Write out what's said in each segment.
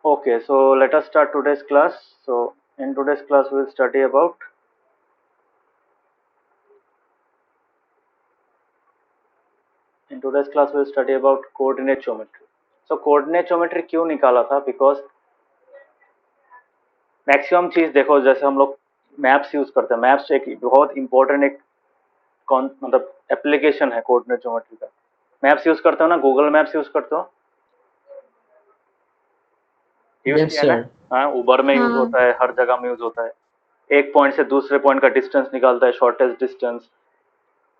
Okay, so let us start today's class. So in today's class we'll study about coordinate geometry. So coordinate geometry क्यों निकाला था? Because maximum चीज देखो, जैसे हम लोग मैप्स यूज करते हैं, मैप्स एक बहुत इंपॉर्टेंट एक मतलब एप्लीकेशन है कोऑर्डिनेट ज्योमेट्री का। मैप्स यूज करते हो ना, गूगल मैप्स यूज करते हो, यूज Yes, किया ना? sir. हाँ, उबर में यूज हाँ होता है, हर जगह में यूज होता है। एक पॉइंट से दूसरे पॉइंट का डिस्टेंस निकालता है, शॉर्टेस्ट डिस्टेंस।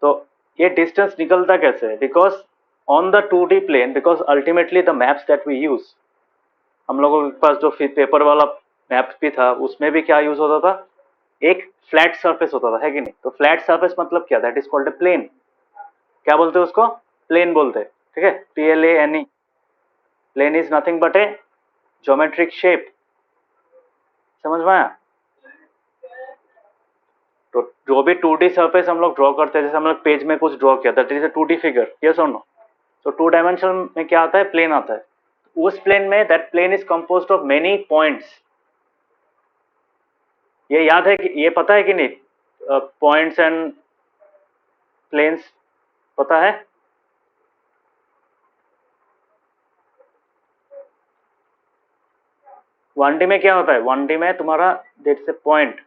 तो ये डिस्टेंस निकलता कैसे है? Because on the 2D plane, because ultimately the maps that we use, हम लोगों के पास जो पेपर वाला मैप भी था उसमें भी क्या यूज होता था? एक फ्लैट सरफेस होता था, है कि नहीं? तो फ्लैट सरफेस मतलब क्या? That is called a plane. क्या बोलते हैं उसको? प्लेन बोलते हैं, ठीक है? PLANE। Plane is nothing but a geometric shape. समझ में आया? तो जो भी 2D सरफेस हम लोग ड्रॉ करते हैं, जैसे हम लोग पेज में कुछ ड्रॉ किया, that is a 2D figure, yes और नो? तो 2 डायमेंशन में क्या आता है? प्लेन आता है। उस प्लेन में that plane is composed of many points. ये याद है कि ये पता है कि नहीं? पॉइंट्स एंड प्लेन्स पता है? वन डी में क्या होता है? वन डी में तुम्हारा that's a point,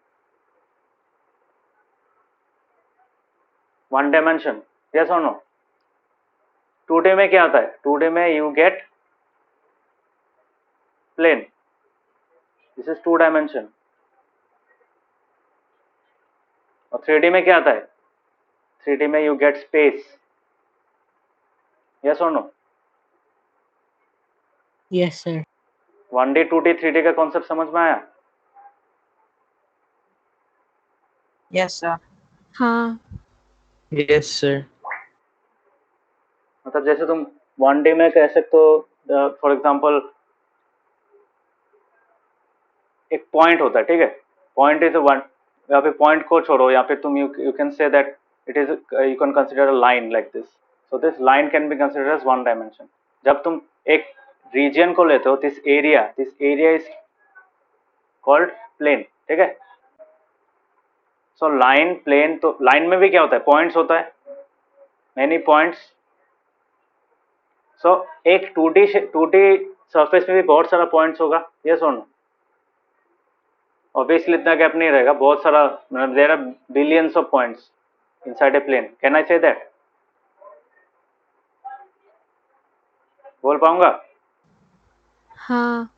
one dimension, yes और नो? 2D में क्या आता है? 2D में you get plane, this is 2 dimension. और 3D में क्या आता है? 3D में यू गेट स्पेस, यस और no? Yes, sir. 1D 2D 3D का कॉन्सेप्ट समझ में आया? Yes, sir. हाँ Yes, sir. मतलब जैसे तुम 1D में कह सकते हो, फॉर एग्जाम्पल एक पॉइंट होता है, ठीक है? पॉइंट इज वन, यहाँ पे पॉइंट को छोड़ो, यहाँ पे तुम you can say that it is, you can consider a line like this. So this line can be consider as 1 dimension. जब तुम एक रीजन को लेते हो, this area is called plane, ठीक है? सो लाइन, प्लेन, तो लाइन में भी क्या होता है? पॉइंट्स होता है, मेनी पॉइंट्स। सो एक 2D सरफेस में भी बहुत सारा पॉइंट्स होगा, यस और नो? ऑब्वियसली इतना गैप नहीं रहेगा, बहुत सारा, मतलब there are billions of points inside a plane. Can I say that? बोल पाऊंगा? हाँ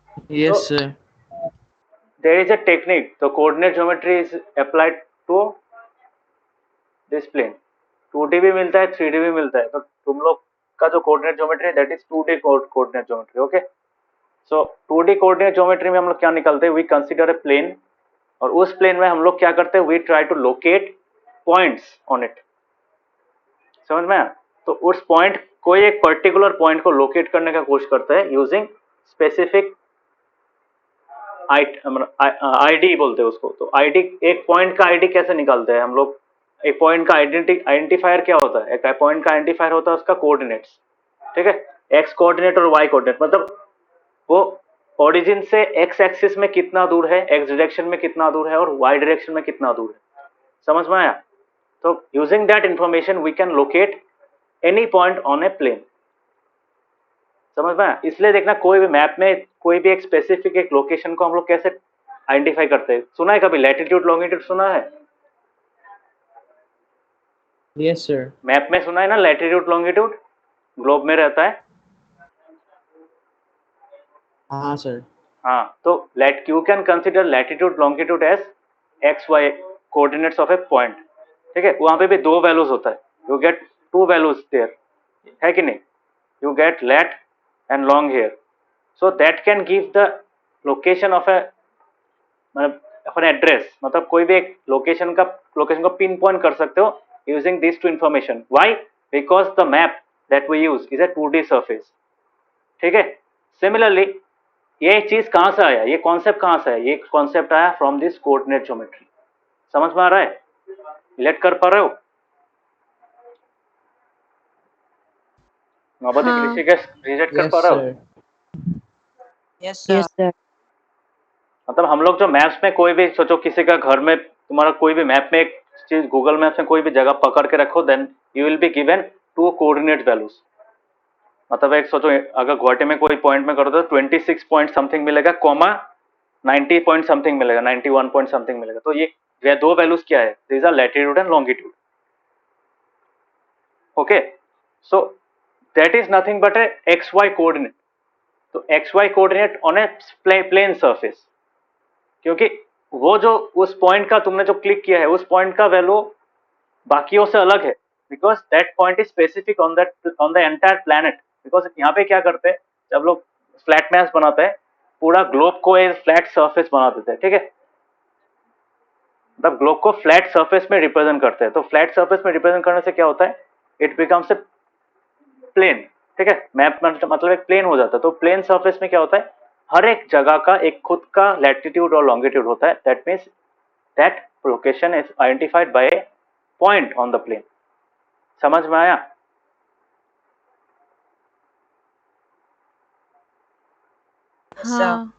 तो Yes, sir. There is a technique, तो coordinate geometry is applied to this plane. 2D भी मिलता है, 3D भी मिलता है। तो तुम लोग का जो कोऑर्डिनेट ज्योमेट्री है that is 2D coordinate geometry, okay? So 2D coordinate geometry में हम लोग क्या निकालते हैं? वी कंसीडर ए प्लेन, और उस प्लेन में हम लोग क्या करते हैं? We try to locate points on it. समझ में आया? तो उस पॉइंट, कोई एक पर्टिकुलर पॉइंट को लोकेट करने का कोशिश करते हैं यूजिंग स्पेसिफिक आईडी बोलते हैं उसको। तो आईडी, एक पॉइंट का आईडी कैसे निकालते हैं हम लोग? एक पॉइंट का आइडेंटिफायर क्या होता है? एक पॉइंट का आइडेंटिफायर होता है उसका कोऑर्डिनेट्स, ठीक है? एक्स कोऑर्डिनेट और वाई कोऑर्डिनेट, मतलब वो ओरिजिन से एक्स एक्सिस में कितना दूर है, एक्स डायरेक्शन में कितना दूर है, और वाई डायरेक्शन में कितना दूर है। समझ में आया? तो using that information we can locate any point on a plane. समझ में आया? इसलिए देखना, कोई भी मैप में कोई भी एक स्पेसिफिक एक लोकेशन को हम लोग कैसे आइडेंटिफाई करते हैं? सुना है कभी लैटिट्यूड लॉन्गिट्यूड? सुना है Yes, sir. मैप में? सुना है ना लैटिट्यूड लॉन्गिट्यूड? ग्लोब में रहता है। Sir. हाँ, तो let you can consider latitude longitude as X Y coordinates of a point, ठीक है? वहां पे भी दो वैल्यूज होता है, you get two values there, है कि नहीं? You get lat and long here. So that can give the location of a, मतलब अपन एड्रेस, मतलब कोई भी एक लोकेशन को पिन पॉइंट कर सकते हो using this two information. Why? Because the map that we use is a 2D surface, ठीक है? सिमिलरली ये चीज कहां से आया? ये कॉन्सेप्ट कहां से आया? ये कॉन्सेप्ट आया फ्रॉम दिस कोऑर्डिनेट ज्योमेट्री। समझ में आ रहा है? रिलेट कर पा रहे हो? नौबत हाँ ऋषिकेश, रिलेट कर Yes, पा रहे हो? sir. Yes, Yes, sir. मतलब हम लोग जो मैप्स में कोई भी सोचो, किसी का घर में तुम्हारा कोई भी मैप में एक चीज, गूगल मैप्स में कोई भी जगह पकड़ के रखो, then you will be given two coordinate values. मतलब एक सोचो, अगर गुवाहाटी में कोई पॉइंट में करो तो 26 पॉइंट समथिंग मिलेगा, कॉमा 90 पॉइंट समथिंग मिलेगा, 91 पॉइंट समथिंग मिलेगा। तो ये दो वैल्यूज क्या है? These are latitude and longitude. Okay, so that is nothing but a X Y coordinate. तो X Y coordinate on a plane surface, क्योंकि वो जो उस पॉइंट का तुमने जो क्लिक किया है, उस पॉइंट का वैल्यू बाकियों से अलग है, because that point is specific on the entire planet. Because यहाँ पे क्या करते हैं, जब लोग फ्लैट मैप्स बनाते हैं, पूरा ग्लोब को एक फ्लैट सरफेस बना देते हैं, ठीक है। मतलब ग्लोब को फ्लैट सरफेस में रिप्रेजेंट करते हैं। तो फ्लैट सरफेस में रिप्रेजेंट करने से क्या होता है, इट बिकम्स ए प्लेन, ठीक है। मैप मतलब एक प्लेन हो जाता है। तो प्लेन सरफेस में क्या होता है, हर एक जगह का एक खुद का लैटिट्यूड और लॉन्गिट्यूड होता है। That means that location is identified by a point on the plane. समझ में आया? हाँ,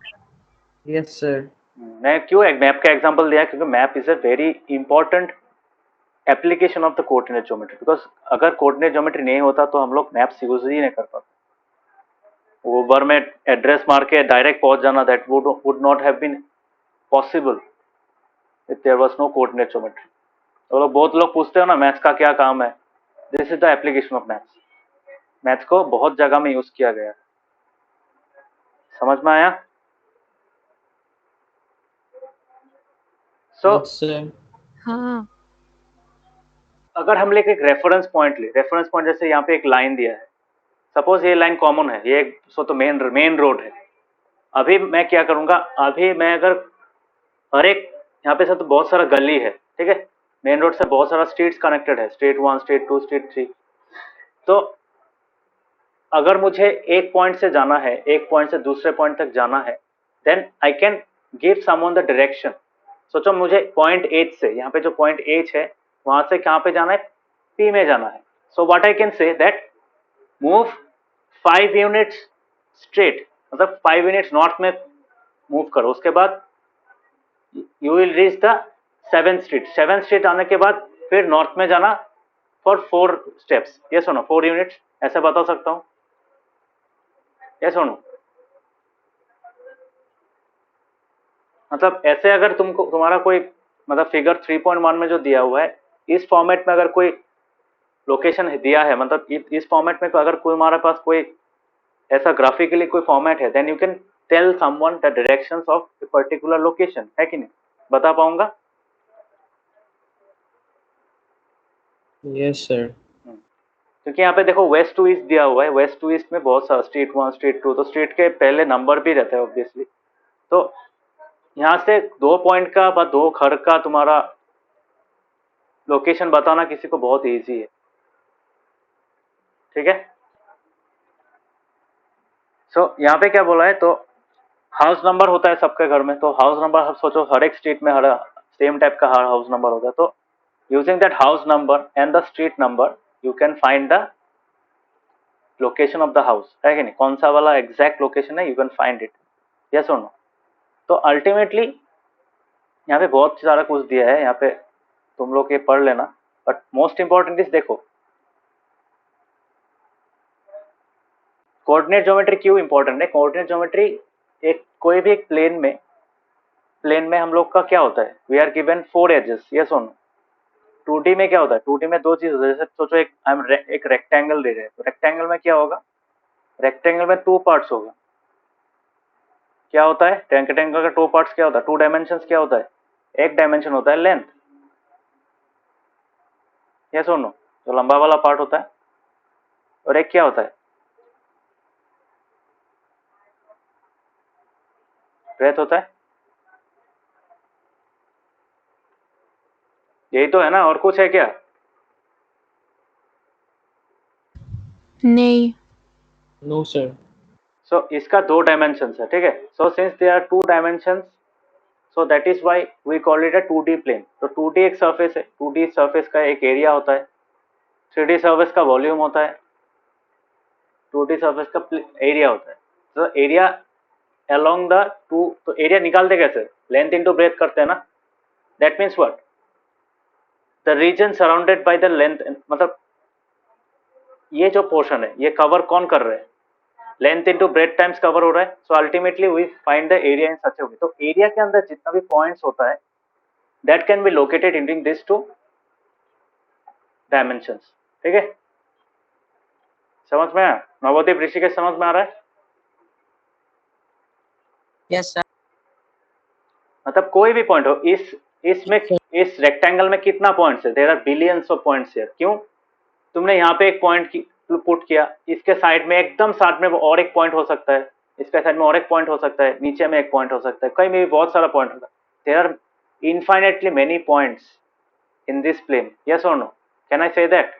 Yes, sir. मैं क्यों एक मैप का एग्जांपल दिया, क्योंकि map is a very important application of the coordinate geometry. Because अगर कोऑर्डिनेट ज्योमेट्री नहीं होता तो हम लोग मैप्स यूज ही नहीं कर पाते। ऊबर में एड्रेस मार के डायरेक्ट पहुंच जाना, that would not have been possible if there was no coordinate geometry. तो बहुत लोग पूछते हो ना, मैथ्स का क्या काम है? This is the application of maths. Maths को बहुत जगह में यूज किया गया। समझ में आया? सो Yes, sir. हाँ, अगर हम लेके एक रेफरेंस पॉइंट ले, रेफरेंस पॉइंट जैसे यहाँ पे एक लाइन दिया है, सपोज ये लाइन कॉमन है, ये सो तो मेन रोड है। अभी मैं क्या करूंगा, अभी मैं अगर हर एक यहाँ पे से तो बहुत सारा गली है, ठीक है। मेन रोड से बहुत सारा स्ट्रीट्स कनेक्टेड है, स्ट्रीट 1, स्ट्रीट 2, स्ट्रीट 3। तो अगर मुझे एक पॉइंट से जाना है, एक पॉइंट से दूसरे पॉइंट तक जाना है, then I can give someone the direction. सोचो मुझे पॉइंट एच से, यहाँ पे जो पॉइंट एच है, वहां से कहाँ पे जाना है, पी में जाना है। So what I can say that move 5 units straight, मतलब 5 यूनिट्स नॉर्थ में मूव करो। उसके बाद you will reach the 7th street. 7th street आने के बाद फिर नॉर्थ में जाना फॉर 4 स्टेप्स। ये सुनो, 4 यूनिट्स ऐसे बता सकता हूँ। ये सुनो, मतलब ऐसे अगर तुमको तुम्हारा कोई मतलब फिगर 3.1 में जो दिया हुआ है, इस फॉर्मेट में अगर कोई लोकेशन दिया है, मतलब इस फॉर्मेट में अगर कोई हमारे पास कोई ऐसा ग्राफिकली कोई फॉर्मेट है, then you can tell someone the directions of a particular location, है कि नहीं? बता पाऊंगा? Yes, sir. क्योंकि यहाँ पे देखो वेस्ट टू ईस्ट दिया हुआ है, वेस्ट टू ईस्ट में बहुत सारा स्ट्रीट 1, स्ट्रीट 2, तो स्ट्रीट के पहले नंबर भी रहता है ऑब्वियसली। तो यहाँ से 2 पॉइंट का বা 2 घर का तुम्हारा लोकेशन बताना किसी को बहुत इजी है, ठीक है। सो यहाँ पे क्या बोला है, तो हाउस नंबर होता है सबके घर में। तो हाउस नंबर आप सोचो, हर एक स्ट्रीट में हर सेम टाइप का हर हाउस नंबर होता है। तो using that house number and the street number you can find the location of the house, है कि नहीं? कौन सा वाला एग्जैक्ट लोकेशन है, you can find it. Yes और नो? तो अल्टीमेटली यहाँ पे बहुत सारा कुछ दिया है, यहाँ पे तुम लोग ये पढ़ लेना। बट मोस्ट इंपॉर्टेंट इज देखो, कोऑर्डिनेट ज्योमेट्री क्यों इंपॉर्टेंट है। कोऑर्डिनेट ज्योमेट्री एक कोई भी एक प्लेन में हम लोग का क्या होता है, we are given 4 axes. Yes और नो? 2D में क्या होता है, 2D में दो चीज होता है। जैसे सोचो एक रेक्टेंगल दे रहे हैं, तो रेक्टेंगल में क्या होगा, रेक्टेंगल में 2 पार्ट्स होगा। क्या होता है रेक्टेंगल का 2 पार्ट्स? क्या होता है, 2 डायमेंशन क्या होता है? एक डायमेंशन होता है लेंथ। यस और नो? जो लंबा वाला पार्ट होता है, और एक क्या होता है, ब्रेथ होता है। यही तो है ना, और कुछ है क्या? नहीं, No, sir. सो इसका 2 डायमेंशन है, ठीक है। So since there are 2 dimension, so that is why we call it a 2D plane. तो 2D एक सरफेस है, 2D सरफेस का एक एरिया होता है, 3D सरफेस का वॉल्यूम होता है, 2D सरफेस का एरिया होता है। तो एरिया along the two, तो एरिया निकालते कैसे, लेंथ इंटू ब्रेथ करते हैं ना, that means what, the region surrounded by the length, मतलब ये जो पोर्शन है ये कवर कौन कर रहा है, length into breadth times cover हो रहा है, so ultimately we find the area in such a way, तो एरिया के अंदर जितना भी पॉइंट्स होता है that can be located in this two dimensions, ठीक है, समझ में आया, नवोदीप ऋषिकेश समझ में आ रहा है, Yes, sir. मतलब कोई भी पॉइंट हो, इसमें इस रेक्टेंगल में कितना पॉइंट्स है, there are billions of points here, क्यों, तुमने यहाँ पे एक पॉइंट पुट किया, इसके साइड में एकदम साथ में वो और एक पॉइंट हो सकता है, इसके साइड में और एक पॉइंट हो सकता है, नीचे में एक पॉइंट हो सकता है, कहीं में भी बहुत सारा पॉइंट होता है, there are infinitely many points in this plane, yes or no, can I say that,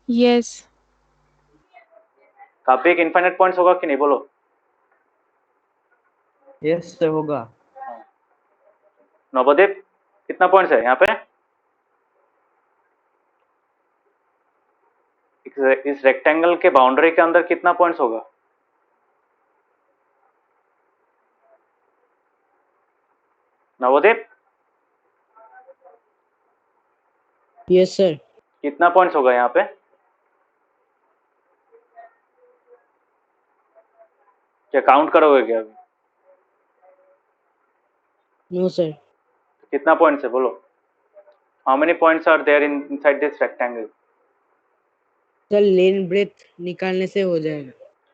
Yes. काफी एक इनफाइनाइट पॉइंट्स होगा कि नहीं, बोलो, Yes, sir. होगा. नवोदीप कितना पॉइंट्स है यहाँ पे, इस रेक्टेंगल के बाउंड्री के अंदर कितना पॉइंट्स होगा, नवोदीप Yes, sir. कितना पॉइंट्स होगा यहाँ पे, क्या काउंट करोगे क्या अभी, No, sir. कितना पॉइंट्स है बोलो, how many points are there inside this rectangle, sir length breadth निकालने से हो जाएगा.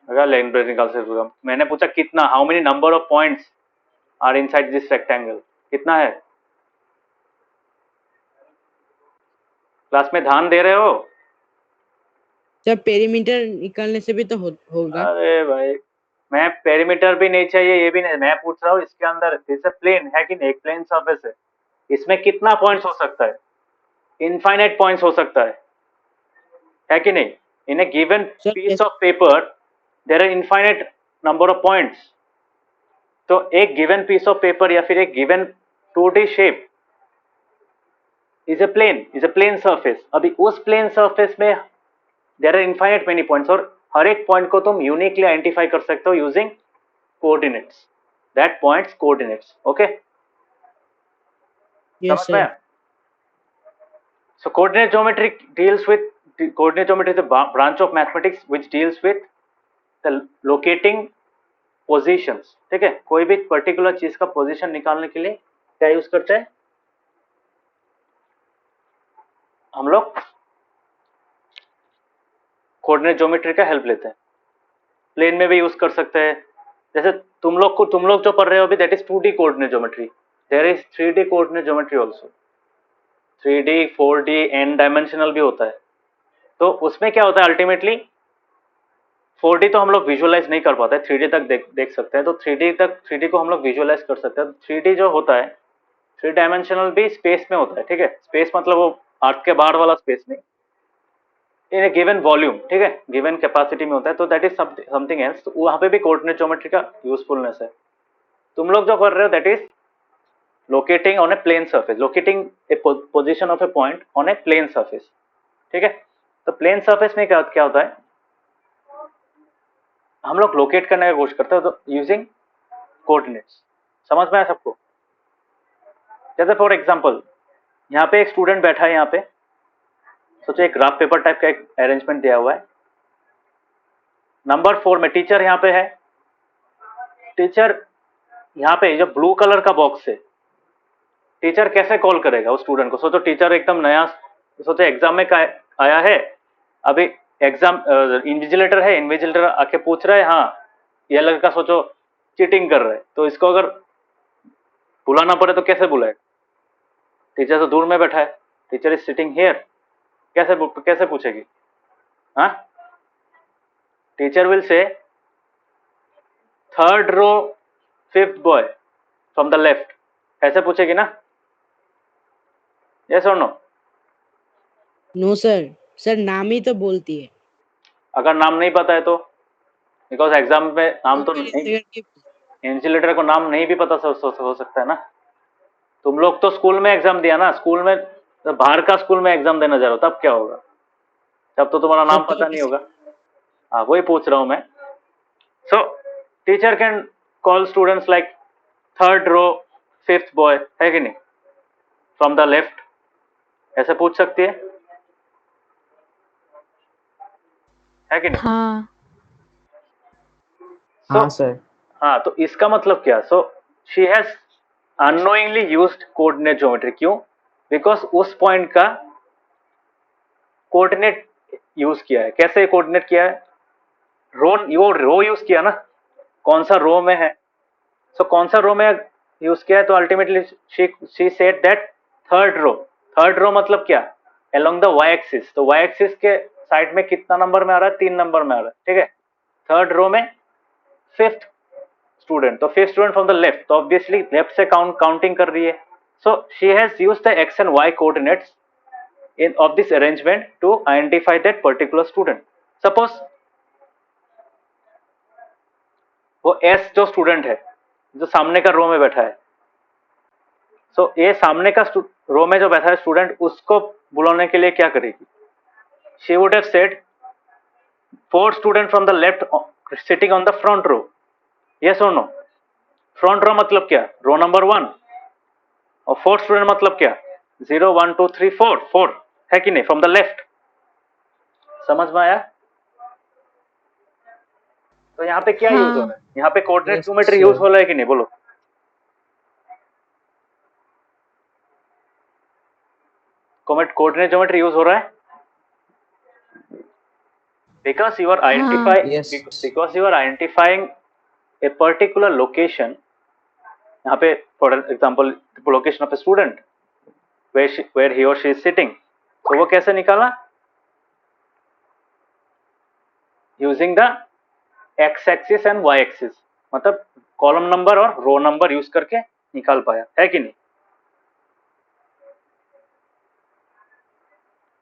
अगर लेंथ ब्रेथ निकाल से होगा, मैंने पूछा कितना, how many number of points are inside this rectangle, कितना है, क्लास में ध्यान दे रहे हो, सर पेरीमीटर निकालने से भी तो होगा. अरे भाई मैं पेरीमीटर भी नहीं चाहिए, ये भी नहीं, मैं पूछ रहा हूँ इसके अंदर जैसे प्लेन है कि नहीं, एक प्लेन सरफेस है, इसमें कितना पॉइंट्स हो सकता है, इनफाइनाइट पॉइंट्स हो सकता है कि नहीं, in a given Sir, piece yes. Of paper there are infinite number of points, तो एक गिवन पीस ऑफ पेपर या फिर एक given 2D shape is a plane surface, अभी उस प्लेन सरफेस में there are infinite many points, और हर एक पॉइंट को तुम यूनिकली आइडेंटिफाई कर सकते हो using coordinates, that points coordinates, okay, Yes, समझ में, sir. so coordinate geometry deals with, coordinate geometry is a branch of mathematics which deals with the locating positions, ठीक है, कोई भी पर्टिकुलर चीज का पोजीशन निकालने के लिए क्या यूज करते हैं हम लोग, कोऑर्डिनेट ज्योमेट्री का हेल्प लेते हैं, प्लेन में भी यूज कर सकते हैं, जैसे तुम लोग जो पढ़ रहे हो अभी that is 2D coordinate geometry, there is 3D coordinate geometry also, 3D 4D n dimensional भी होता है, तो उसमें क्या होता है अल्टीमेटली 4D तो हम लोग विजुअलाइज नहीं कर पाते, 3D तक देख सकते हैं, तो 3D को हम लोग विजुअलाइज कर सकते हैं, 3D जो होता है 3 डायमेंशनल भी स्पेस में होता है, ठीक है, स्पेस मतलब वो अर्थ के बाहर वाला स्पेस नहीं, इन ए गिवन वॉल्यूम, ठीक है, गिवन कैपेसिटी में होता है, तो दैट इज समथिंग एल्स, तो वहां पे भी कोऑर्डिनेट ज्योमेट्री का यूजफुलनेस है, तुम लोग जो कर रहे हो that is locating on a plane surface, locating a position of a point on a plane surface, ठीक है, तो प्लेन सरफेस में क्या होता है, हम लोग लोकेट करने का कोशिश करते हैं तो यूजिंग कोऑर्डिनेट्स, समझ में आया सबको, जैसे फॉर एग्जांपल यहाँ पे एक स्टूडेंट बैठा है, यहाँ पे सोचो एक ग्राफ पेपर टाइप का एक अरेंजमेंट दिया हुआ है, नंबर 4 में टीचर यहाँ पे है, टीचर यहाँ पे जो ब्लू कलर का बॉक्स है, टीचर कैसे कॉल करेगा उस स्टूडेंट को, सोचो टीचर एकदम नया, सोचो एग्जाम में आया है, अभी एग्जाम इन्विजिलेटर है, इन्विजिलेटर आके पूछ रहा है, हाँ ये लड़का सोचो चीटिंग कर रहा है, तो इसको अगर बुलाना पड़े तो कैसे बुलाएगा, टीचर तो दूर में बैठा है, टीचर इज सिटिंग हियर, कैसे पूछेगी, हाँ, teacher will say 3rd row 5th boy from the left, ऐसे पूछेगी ना, यस और नो, नो सर, सर नाम ही तो बोलती है. अगर नाम नहीं पता है तो, बिकॉज एग्जाम में नाम तो नहीं, इन्विजिलेटर को नाम नहीं भी पता हो सकता है ना, तुम लोग तो स्कूल में एग्जाम दिया ना, स्कूल में बाहर का स्कूल में एग्जाम देना जा रहा हो, तब क्या होगा, तब तो तुम्हारा नाम पता नहीं होगा, हाँ वही पूछ रहा हूँ मैं. So teacher can call students like third row, fifth boy, है कि नहीं, from the left, ऐसे पूछ सकती है कि नहीं. हाँ. So हाँ सर. हाँ तो इसका मतलब क्या. So she has unknowingly used coordinate geometry. क्यों? Because उस पॉइंट का कोऑर्डिनेट यूज किया है. कैसे कोऑर्डिनेट किया है? रो यूज किया ना, कौन सा रो में है. सो कौन सा रो में यूज किया है, तो ultimately she said that third row मतलब क्या, अलोंग द वाई एक्सिस. तो वाई एक्सिस के साइड में कितना नंबर में आ रहा है, 3 नंबर में आ रहा है. ठीक है. थर्ड रो में फिफ्थ स्टूडेंट, तो fifth student from the left, तो ऑब्वियसली लेफ्ट से काउंटिंग कर रही है. So she has used the x and Y coordinates in of this arrangement to identify that particular student. Suppose वो S जो student है, जो सामने का रो में बैठा है, सो ये सामने का रो में जो बैठा है स्टूडेंट, उसको बुलाने के लिए क्या करेगी. She would have said 4 student from the left sitting on the front row. Yes और नो. फ्रंट रो मतलब क्या, रो नंबर 1, और 4 स्टूडेंट मतलब क्या, 0 1 2 3 4 है कि नहीं, फ्रॉम द लेफ्ट. समझ में आया. तो यहाँ पे क्या यूज हो रहा है, यहाँ पे कोऑर्डिनेट ज्योमेट्री यूज हो रहा है कि नहीं, बोलो. कोऑर्डिनेट ज्योमेट्री यूज हो रहा है because you are identifying a particular location. यहाँ पे for example location of a student where he or she is sitting. तो वो कैसे निकाला, using the x axis and Y axis, मतलब कॉलम नंबर और रो नंबर यूज करके निकाल पाया, है कि नहीं.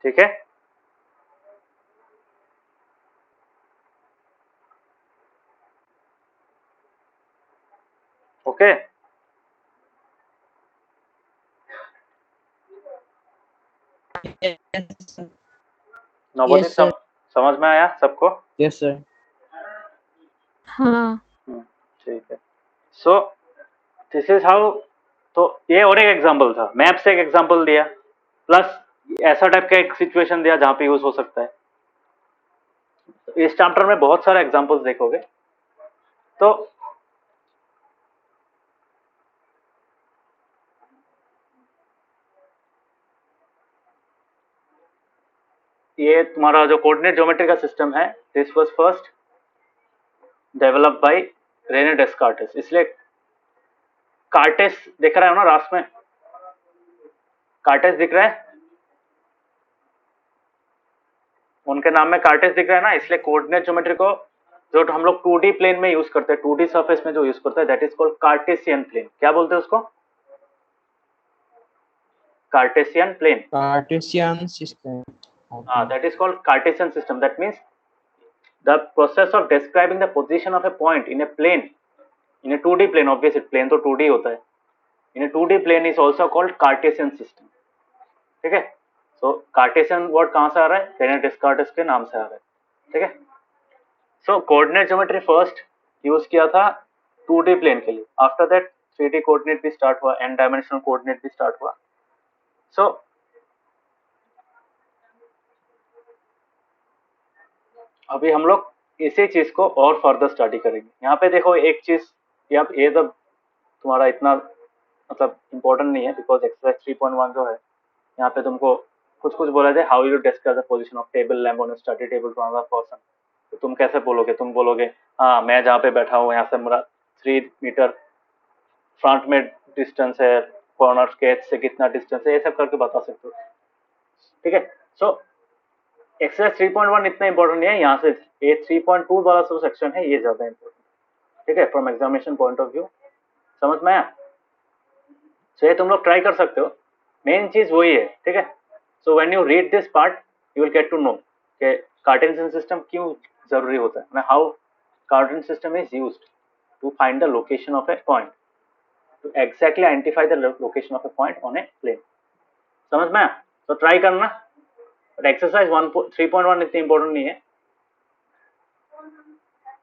ठीक है. ओके. नवोदित समझ में आया सबको. Yes sir. हाँ. ठीक है. So this is how. तो ये और एक एग्जांपल था, मैप से एक एग्जांपल दिया, प्लस ऐसा टाइप का एक सिचुएशन दिया जहां पे यूज हो सकता है. इस चैप्टर में बहुत सारे एग्जांपल्स देखोगे. तो ये तुम्हारा जो कोऑर्डिनेट ज्योमेट्री का सिस्टम है, this was first develop by Rene Descartes. इसलिए कार्टेस दिख रहा है ना रास्ते में, कार्टेस दिख रहा है, उनके नाम में कार्टेस दिख रहा है ना. इसलिए कोऑर्डिनेट ज्योमेट्री को जो हम लोग 2D प्लेन में यूज करते हैं, 2D सरफेस में जो यूज करते हैं, that is called Cartesian plane. क्या बोलते हैं उसको, Cartesian plane. Cartesian system. That is called Cartesian system. That means the process of describing the position of a point in a plane, in a 2D plane. Obviously plane तो 2D होता है. In a 2D plane is also called Cartesian system. ठीक है. So Cartesian word कहाँ से आ रहा है, Renee डेस्कार्टेस के नाम से आ रहा है. ठीक है. So coordinate geometry first use किया था 2D plane के लिए. After that 3D coordinate भी स्टार्ट हुआ, n dimensional coordinate भी स्टार्ट हुआ. So अभी हम लोग इसी चीज को और फर्दर स्टडी करेंगे. यहाँ पे देखो एक चीज, ये तो तुम्हारा इतना मतलब इम्पोर्टेंट नहीं है, बिकॉज एक्सरसाइज 3.1 जो है यहाँ पे तुमको कुछ बोला जाए, how you discuss the position of table lamp on study table to another person. तो तुम कैसे बोलोगे, तुम बोलोगे हाँ मैं जहाँ पे बैठा हूँ यहाँ से मेरा 3 मीटर फ्रंट में डिस्टेंस है, कॉर्नर स्केच से कितना डिस्टेंस है, ये सब करके बता सकते हो. ठीक है. सो एक्सरसाइज 3.1 इतना इंपॉर्टेंट नहीं है, यहाँ से ये 3.2 वाला जो सेक्शन है ये ज्यादा इंपॉर्टेंट. ठीक है, from examination point of view. समझ में आया. सो ये तुम लोग ट्राई कर सकते हो, मेन चीज वही है. ठीक है. So when you read this part you will get to know कि कार्टेशियन सिस्टम क्यों जरूरी होता है, how Cartesian system is used to find the location of a point, to exactly identify the location of a point on a plane. समझ में आया. तो try करना. बट एक्सरसाइज 3.1 इतनी इंपॉर्टेंट नहीं है.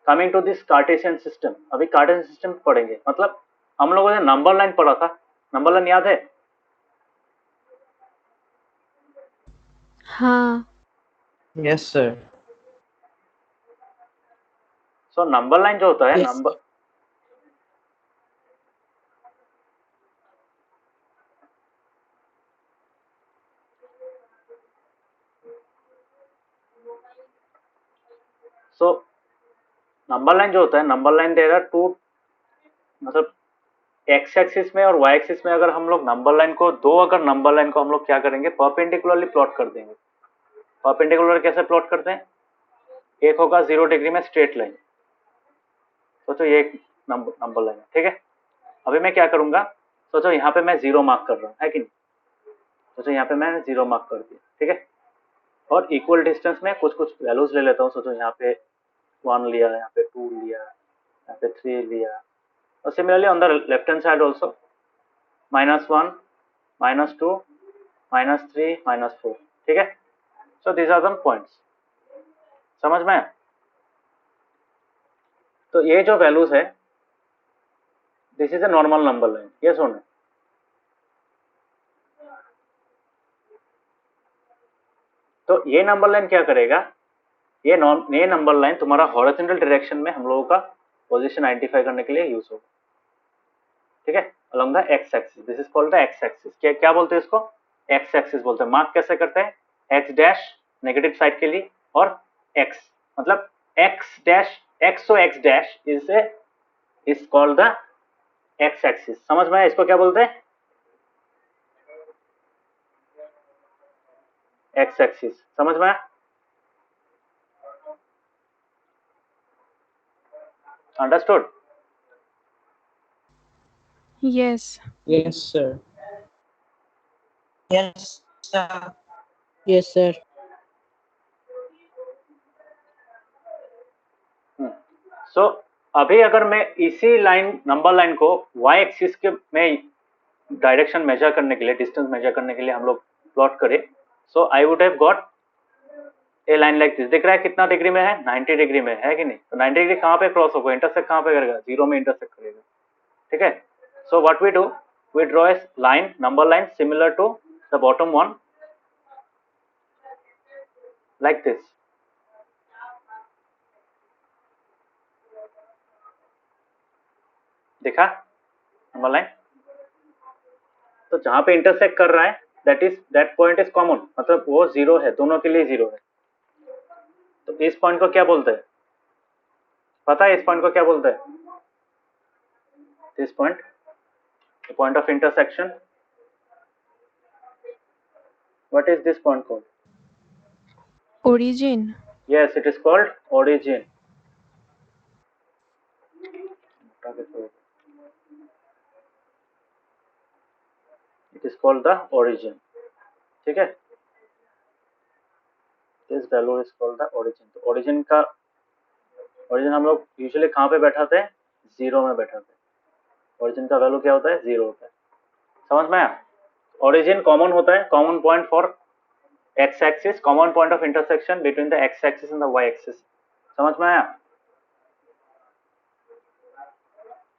Coming to this Cartesian system, अभी Cartesian system पढ़ेंगे। मतलब हम लोगों ने नंबर लाइन पढ़ा था, नंबर लाइन याद है? हाँ। Yes, sir. So number line जो होता है, Yes. Number so number line जो होता है, number line there are two, मतलब एक्स एक्सिस में और वाई एक्सिस में अगर हम लोग नंबर लाइन को अगर नंबर लाइन को हम लोग क्या करेंगे, परपेंडिकुलरली प्लॉट कर देंगे। परपेंडिकुलर कैसे प्लॉट करते हैं? एक होगा 0 डिग्री में स्ट्रेट लाइन, सोचो ये एक नंबर लाइन है, ठीक है। अभी मैं क्या करूंगा, सोचो यहाँ पे मैं 0 मार्क कर रहा हूँ, है कि नहीं? सोचो यहाँ पे मैंने 0 मार्क कर दिया, ठीक है। और इक्वल डिस्टेंस में कुछ कुछ वैल्यूज ले लेता हूँ। सोचो यहाँ पे 1 लिया, यहाँ पे 2 लिया, यहाँ पे 3 लिया, और similarly on the left hand side also -1, -2, -3, -4, ठीक है। So these are the points, समझ में? तो ये जो वैल्यूज है, this is a normal number line, ये सुनो। तो ये नंबर लाइन क्या करेगा, ये नंबर लाइन तुम्हारा हॉरिजॉन्टल डायरेक्शन में हम लोगों का पोजीशन आइडेंटिफाई करने के लिए यूज होगा, ठीक है, along the x axis. This is called the x axis. क्या बोलते हैं इसको? एक्स एक्सिस बोलते हैं। मार्क कैसे करते हैं? एक्स डैश नेगेटिव साइड के लिए, और एक्स मतलब एक्स डैश, एक्स तो x dash is called the x axis. समझ में आया? इसको क्या बोलते हैं? X axis. समझ में आया? Understood? Yes. Yes, sir. Yes, sir. Yes, sir. सो अभी अगर मैं इसी लाइन नंबर लाइन को वाई एक्सिस के में डायरेक्शन मेजर करने के लिए, डिस्टेंस मेजर करने के लिए हम लोग प्लॉट करें, so I would have got a line like this. दिख रहा है कितना डिग्री में है? 90 डिग्री में है कि नहीं? तो 90 डिग्री कहाँ पे क्रॉस होगा, इंटरसेक्ट कहाँ पे करेगा? 0 में इंटरसेक्ट करेगा, ठीक है। So what we do, we draw a line, number line similar to the bottom one, like this. देखा नंबर लाइन? तो जहां पे इंटरसेक्ट कर रहा है, दैट पॉइंट इज कॉमन, मतलब वो 0 है, दोनों के लिए 0 है। तो इस पॉइंट को क्या बोलते हैं? पता है इस पॉइंट को क्या बोलते हैं? This point, the point of intersection, what is this point called? Origin. Yes, it is called origin. It is called the origin. ठीक है? This value is called the origin. तो origin हम लोग यूजुअली कहाँ पे बैठाते हैं? 0 में बैठाते हैं। origin का वैल्यू क्या होता है? 0 होता है। समझ में आया? origin कॉमन होता है, common point for x axis, common point of intersection between the x axis and the y axis. समझ में आया?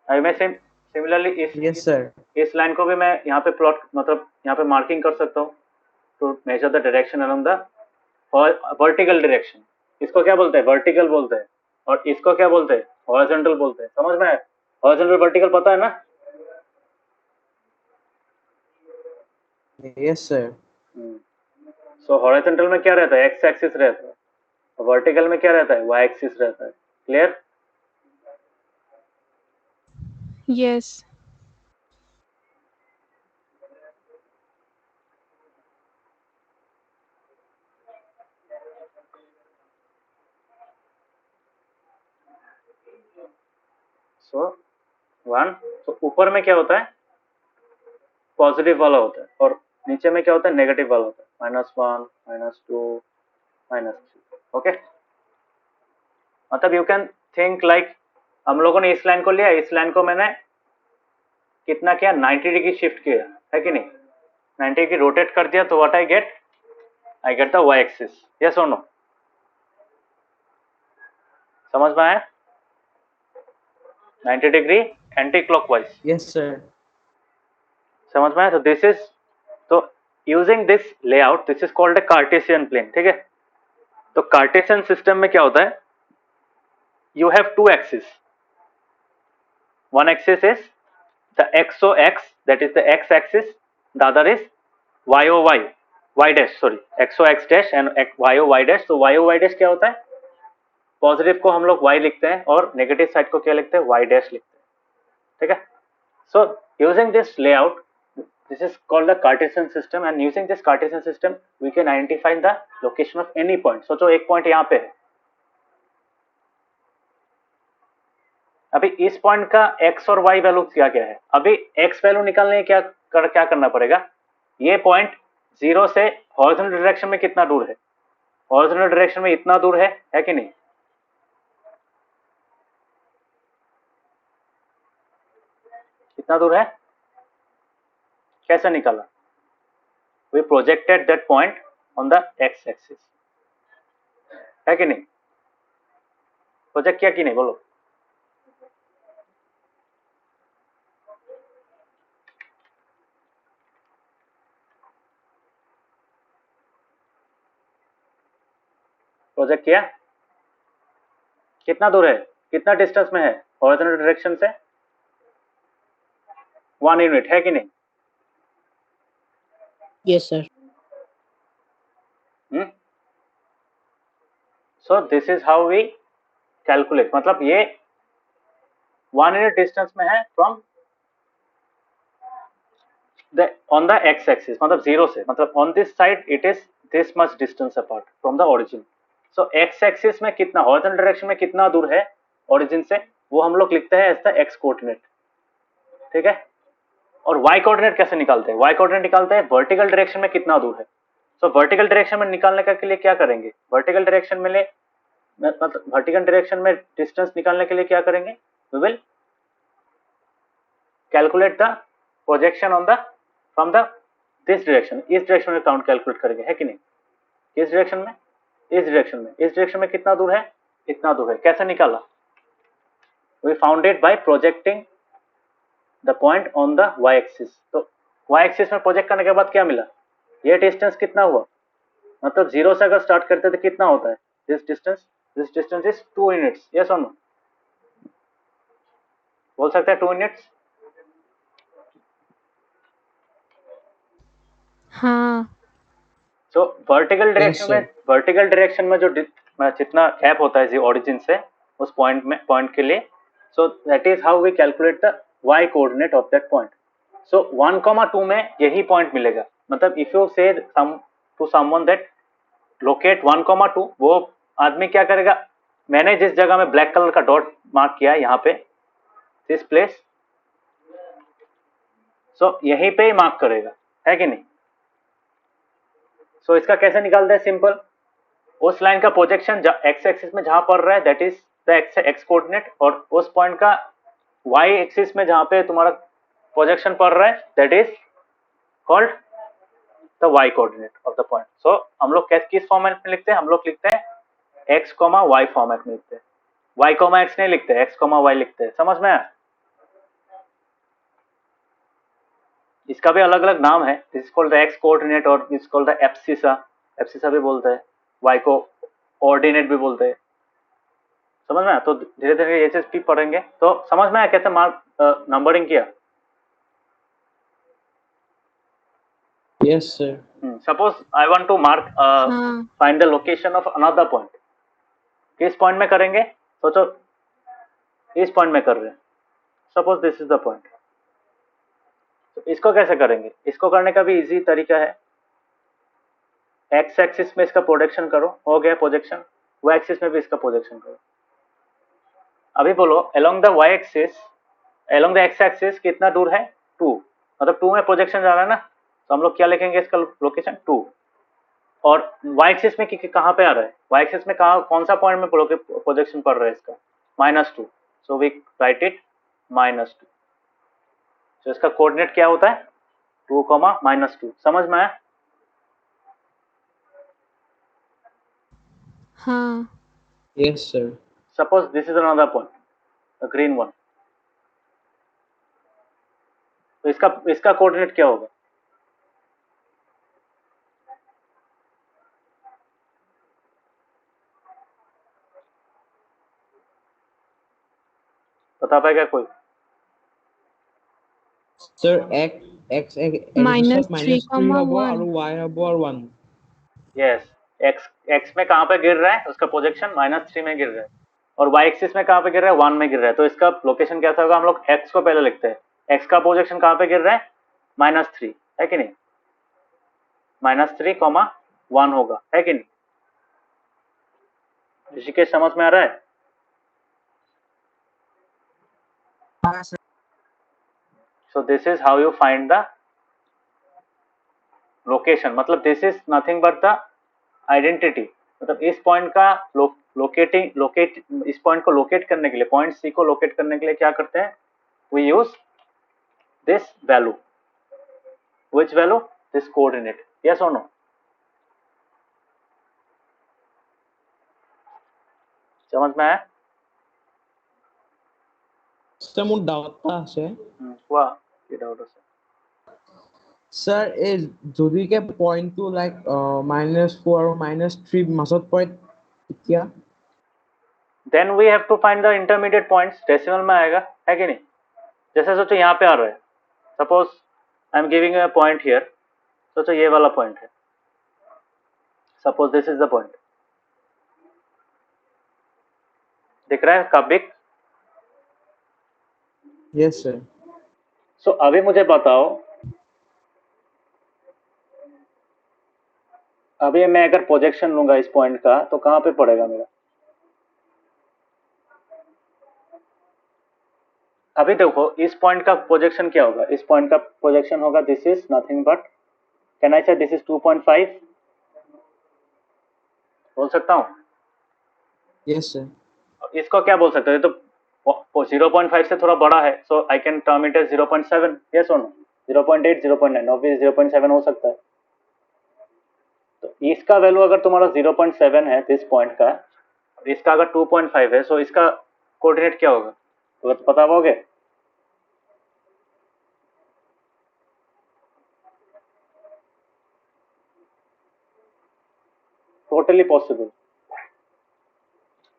आई मैं सिमिलरली Yes, sir. इस लाइन को भी मैं यहाँ पे प्लॉट, मतलब यहाँ पे मार्किंग कर सकता हूँ to measure the direction along the vertical direction. इसको क्या बोलते हैं? वर्टिकल बोलते हैं। और इसको क्या बोलते हैं? हॉरिजॉन्टल बोलते हैं। समझ में आया? हॉरिजॉन्टल वर्टिकल पता है ना? Yes, sir. सो हॉरिजॉन्टल में क्या रहता है? एक्स एक्सिस रहता है। वर्टिकल में क्या रहता है? वाई एक्सिस रहता है। क्लियर? Yes. सो वन, तो ऊपर में क्या होता है? पॉजिटिव वाला होता है, और नीचे में क्या होता है? नेगेटिव वाला होता है। -1, -2, -3। ओके, मतलब यू कैन थिंक लाइक, हम लोगों ने इस लाइन को लिया, इस लाइन को मैंने कितना किया? 90 डिग्री शिफ्ट किया, है कि नहीं? 90 डिग्री रोटेट कर दिया, तो what I get the Y axis. Yes और नो? समझ में आया? 90 degree anti clockwise. Yes, sir. समझ में आया? तो दिस इज, तो using this layout this is called a Cartesian plane. ठीक है, तो कार्टेशियन सिस्टम में क्या होता है, you have two axis, one axis is the exo X that is the x axis, the other is Y O Y, Y dash, sorry X O X dash and Y O Y dash. तो Y ओ Y dash क्या होता है, positive को हम लोग y लिखते हैं और नेगेटिव साइड को क्या लिखते हैं, y डैश लिखते हैं। ठीक है, so using this layout this is called the Cartesian system and using this Cartesian system we can identify the location of any point। सोचो एक पॉइंट यहाँ पे है, अभी इस पॉइंट का x और y वैल्यू क्या क्या है, अभी x वैल्यू निकालने क्या करना पड़ेगा, ये पॉइंट 0 से हॉरिजॉन्टल डायरेक्शन में कितना दूर है, हॉरिजॉन्टल डायरेक्शन में इतना दूर है कि नहीं, इतना दूर है, कैसे निकाला, we projected that point on the x axis, है कि नहीं, प्रोजेक्ट किया कि नहीं, बोलो। प्रोजेक्ट किया, कितना दूर है, कितना डिस्टेंस में है हॉरिजॉन्टल डायरेक्शन से, 1 यूनिट, है कि नहीं। Yes, sir. So this is how we calculate, मतलब ये 1 यूनिट डिस्टेंस में है from the on the x axis, मतलब 0 से, मतलब on this side it is this much distance apart from the origin. So X axis में कितना, horizontal direction में कितना दूर है ओरिजिन से, वो हम लोग लिखते हैं एज द एक्स कोऑर्डिनेट। ठीक है, और y कोऑर्डिनेट कैसे निकालते हैं, y कोऑर्डिनेट निकालते हैं वर्टिकल डायरेक्शन में कितना दूर है। सो वर्टिकल डायरेक्शन में निकालने के लिए क्या करेंगे, वर्टिकल डायरेक्शन में मतलब वर्टिकल डायरेक्शन में डिस्टेंस निकालने के लिए क्या करेंगे, we will calculate the projection on the from the this direction, इस डायरेक्शन में काउंट कैलकुलेट करेंगे, है कि नहीं, इस डायरेक्शन में, इस डायरेक्शन में, इस डायरेक्शन में कितना दूर है, इतना दूर है, कैसे निकाला, we found it by projecting the point on the y axis. तो y एक्सिस में प्रोजेक्ट करने के बाद क्या मिला, ये डिस्टेंस कितना हुआ, मतलब 0 से अगर स्टार्ट करते तो कितना होता है, this distance is 2 units, yes और नो, बोल सकते हैं 2 यूनिट्स। हाँ, सो वर्टिकल sir. डायरेक्शन में जो जितना गैप होता है ओरिजिन से उस पॉइंट के लिए, so that is how we calculate the y coordinate of that point. So 1,2 में यही पॉइंट मिलेगा, मतलब if you say to someone that locate 1,2, वो आदमी क्या करेगा, मैंने जिस जगह में ब्लैक कलर का डॉट मार्क किया है यहाँ पे, दिस प्लेस, सो यहीं पे ही मार्क करेगा, है कि नहीं। सो इसका कैसे निकालते हैं, सिंपल, उस लाइन का प्रोजेक्शन एक्स एक्सिस में जहां पड़ रहा है that is the X coordinate, और उस पॉइंट का वाई एक्सिस में जहां पे तुम्हारा प्रोजेक्शन पड़ रहा है that is called the Y coordinate of the point. So हम लोग किस फॉर्मेट में लिखते हैं, हम लोग लिखते हैं एक्स कॉमा वाई फॉर्मेट में लिखते हैं, वाई कॉमा एक्स नहीं लिखते, एक्स कॉमा वाई लिखते हैं, समझ में आया। इसका भी अलग अलग नाम है, this is called the X coordinate और this called the abscissa, abscissa भी बोलते हैं, वाई को ऑर्डिनेट भी बोलते हैं, समझ में आया। तो धीरे धीरे ये चीज भी पढ़ेंगे तो समझ में आया कैसे मार्क नंबरिंग किया। Yes, sir. Suppose I want to mark हाँ, find the location of another point, किस पॉइंट में करेंगे, सोचो इस पॉइंट में कर रहे हैं, suppose this is the point, तो इसको कैसे करेंगे, इसको करने का भी इजी तरीका है, एक्स एक्सिस में इसका प्रोजेक्शन करो, हो गया प्रोजेक्शन, वाई एक्सिस में भी इसका प्रोजेक्शन करो। अभी बोलो along the Y axis, along the x axis कितना दूर है, 2, मतलब 2 में प्रोजेक्शन जा रहा है ना, तो हम लोग क्या लिखेंगे इसका लोकेशन 2, और वाई एक्सिस में कहाँ पे आ रहा है, वाई एक्सिस में कहाँ, कौन सा पॉइंट में प्रोजेक्शन पड़ रहा है इसका, -2, सो वी राइट इट -2। तो इसका कोऑर्डिनेट क्या होता है, 2, -2, समझ में आया। हाँ, Yes, sir. Suppose this is another point, a green one, तो इसका कोऑर्डिनेट क्या होगा? बता पाएगा कोई? Sir, x minus 3 minus 3 comma হব 1 আৰু y হব আৰু 1। यस, एक्स में कहाँ पे गिर रहा है उसका प्रोजेक्शन? -3 में गिर रहा है। और y एक्सिस में कहाँ पे गिर रहा है? 1 में गिर रहा है। तो इसका लोकेशन कैसा होगा? हम लोग x को पहले लिखते हैं। x का प्रोजेक्शन कहाँ पे गिर रहा है? -3 है कि नहीं? -3, 1 होगा, है कि नहीं? ऋषिकेश समझ में आ रहा है? हाँ sir. So this is how you find the location, मतलब this is nothing but the identity, मतलब इस पॉइंट का इस पॉइंट को लोकेट करने के लिए, पॉइंट सी को लोकेट करने के लिए क्या करते हैं? We use this value. Which value? This coordinate. Yes or no? समझ में आया? Sir, মোৰ ডাউট এটা আছে। हुआ ये डाउट আছে। Sir, এই যদিকে পইণ্টটো লাইক -4 আৰু -3 মাজত পৰে তেতিয়া Then we have to find the intermediate points. Decimal में आएगा, है कि नहीं? जैसे सोचो यहाँ पे आ रहा है, suppose I am giving a point here, सोचो ये वाला पॉइंट है, suppose this is the point, दिख रहा है काबिक? Yes sir. सो अभी मुझे बताओ, अभी मैं अगर प्रोजेक्शन लूंगा इस पॉइंट का तो कहाँ पे पड़ेगा मेरा? अभी देखो इस पॉइंट का प्रोजेक्शन क्या होगा? इस पॉइंट का प्रोजेक्शन होगा this is nothing but, can I से दिस इज 2.5? बोल सकता हूँ? Yes sir. इसको क्या बोल सकते हैं? तो 0.5 से थोड़ा बड़ा है, so I can term it as 0.7। Yes और नो? 0.8, 0.9, ऑब्वियसली 0.7 हो सकता है। तो इसका वैल्यू अगर तुम्हारा 0.7 है दिस पॉइंट का, इसका अगर 2.5 है, सो इसका कोऑर्डिनेट क्या होगा? तो पता पाओगे? Totally possible.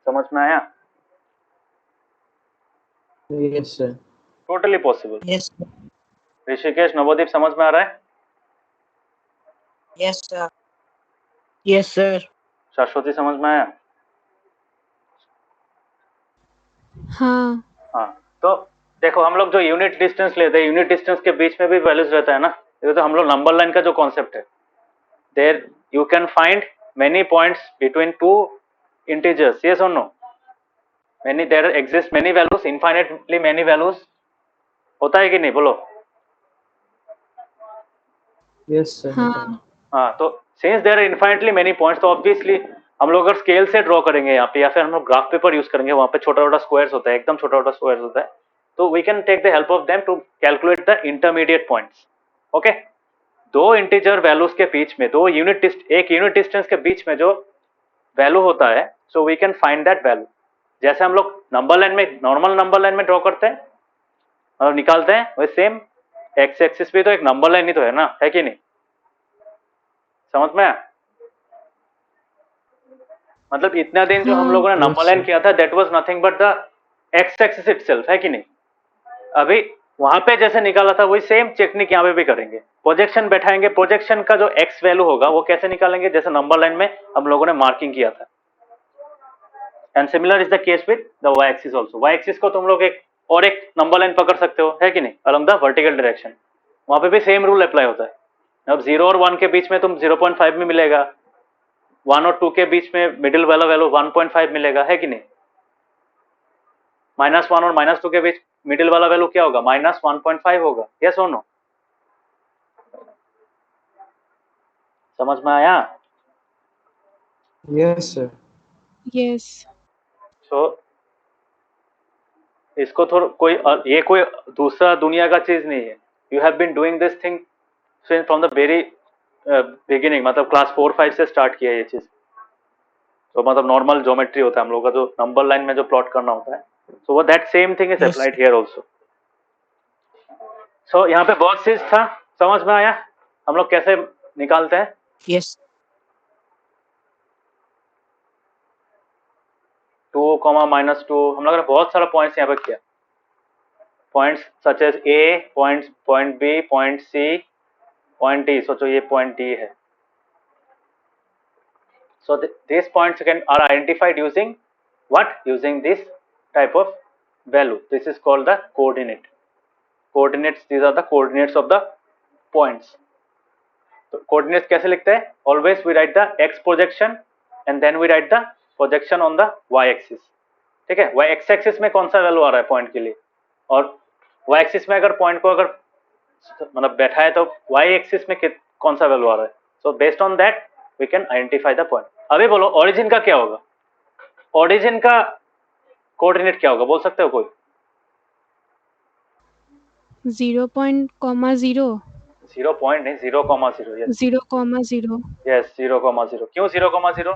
समझ में आया? Yes sir. Totally possible. Yes Rishikesh, Navodeep समझ में आ रहा है? Yes sir. Yes sir. Shashwati समझ में आया? हाँ हाँ, तो देखो हम लोग जो यूनिट डिस्टेंस लेते हैं, यूनिट डिस्टेंस के बीच में भी वैल्यूज रहता है ना। ये तो हम लोग नंबर लाइन का जो कॉन्सेप्ट है, there you can find many points between two integers. Yes और no? Many, there exist many values, infinitely many values, होता है कि नहीं? बोलो। Yes sir. हाँ हाँ, तो since there are infinitely many points, तो ऑब्वियसली हम लोग अगर स्केल से ड्रॉ करेंगे यहाँ पे, या फिर हम लोग ग्राफ पेपर यूज करेंगे, वहाँ पे छोटा छोटा स्क्वायर्स होता है, एकदम छोटा छोटा स्क्वायर्स होता है, तो we can take the help of them to calculate the intermediate points. Okay, दो इंटीजर वैल्यूज के बीच में, एक यूनिट डिस्टेंस के बीच में जो वैल्यू होता है, so we can find that value. जैसे हम लोग नंबर लाइन में, नॉर्मल नंबर लाइन में ड्रॉ करते हैं और निकालते हैं, वही सेम एक्स एक्सिस भी तो एक नंबर लाइन ही तो है ना, है कि नहीं? समझ में आया? मतलब इतना दिन जो हम लोगों ने नंबर लाइन किया था, that was nothing but the x axis itself, है कि नहीं? अभी वहां पे जैसे निकाला था वही सेम टेक्निक यहाँ पे भी करेंगे। प्रोजेक्शन बैठाएंगे, प्रोजेक्शन का जो एक्स वैल्यू होगा वो कैसे निकालेंगे? जैसे नंबर लाइन में हम लोगों ने मार्किंग किया था। And similar is the case with the Y axis also. Y axis को तुम लोग एक नंबर लाइन पकड़ सकते हो, है कि नहीं, अलोंग द वर्टिकल डायरेक्शन। वहां पे भी सेम रूल अप्लाई होता है। अब 0 और 1 के बीच में तुम 0.5 में मिलेगा, 1 और 2 के बीच में मिडिल वाला वैल्यू 1.5 मिलेगा, है कि नहीं? -1 और -2 के बीच मिडिल वाला वैल्यू क्या होगा? -1.5 होगा। यस और नो? समझ में आया? Yes sir. यस सो इसको थोड़ा ये कोई दूसरा दुनिया का चीज नहीं है। You have been doing this thing since from the very beginning, मतलब क्लास 4-5 से स्टार्ट किया ये चीज। तो मतलब नॉर्मल ज्योमेट्री होता है हम लोग का, जो नंबर लाइन में जो प्लॉट करना होता है, सो वो that same thing is applied here also. So यहाँ पे बहुत चीज था, समझ में आया हम लोग कैसे निकालते हैं? Yes. 2, -2 हम लोगों ने बहुत सारा पॉइंट्स यहाँ पे किया, points such as A, point B, point C, point D. सोचो ये पॉइंट डी है। So these points are identified using what? Using this type of value. This is called the coordinate. Coordinates, these are the coordinates of the points. So coordinates कैसे लिखते हैं? Always we write the x projection and then we write the projection on the y axis. ठीक है? y x axis में कौन सा value आ रहा है पॉइंट के लिए, और y axis में अगर पॉइंट को अगर मतलब बैठा है तो y axis में कौन सा वैल्यू आ रहा है. So based on that we can identify the point. अभी बोलो ओरिजिन का क्या होगा? ओरिजिन का कोऑर्डिनेट क्या होगा, बोल सकते हो कोई? 0.0 0 पॉइंट नहीं, 0,0. Yes 0,0 yes 0,0. क्यों 0,0?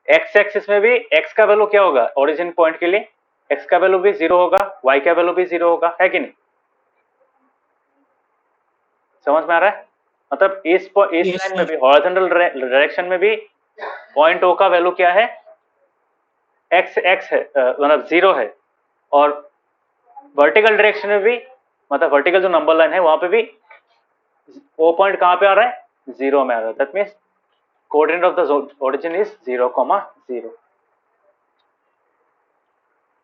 एक्स एक्सिस में भी एक्स का वैल्यू क्या होगा ओरिजिन पॉइंट के लिए? एक्स का वैल्यू भी 0 होगा, वाई का वैल्यू भी 0 होगा, है कि नहीं? समझ में आ रहा है? मतलब इस लाइन में भी हॉरिजॉन्टल डायरेक्शन में भी पॉइंट ओ का वैल्यू क्या है? एक्स है, मतलब 0 है, और वर्टिकल डायरेक्शन में भी मतलब वर्टिकल जो नंबर लाइन है वहां पे भी ओ पॉइंट कहां पे आ रहा है? 0 में आ रहा है. That means coordinate of the origin is 0,0.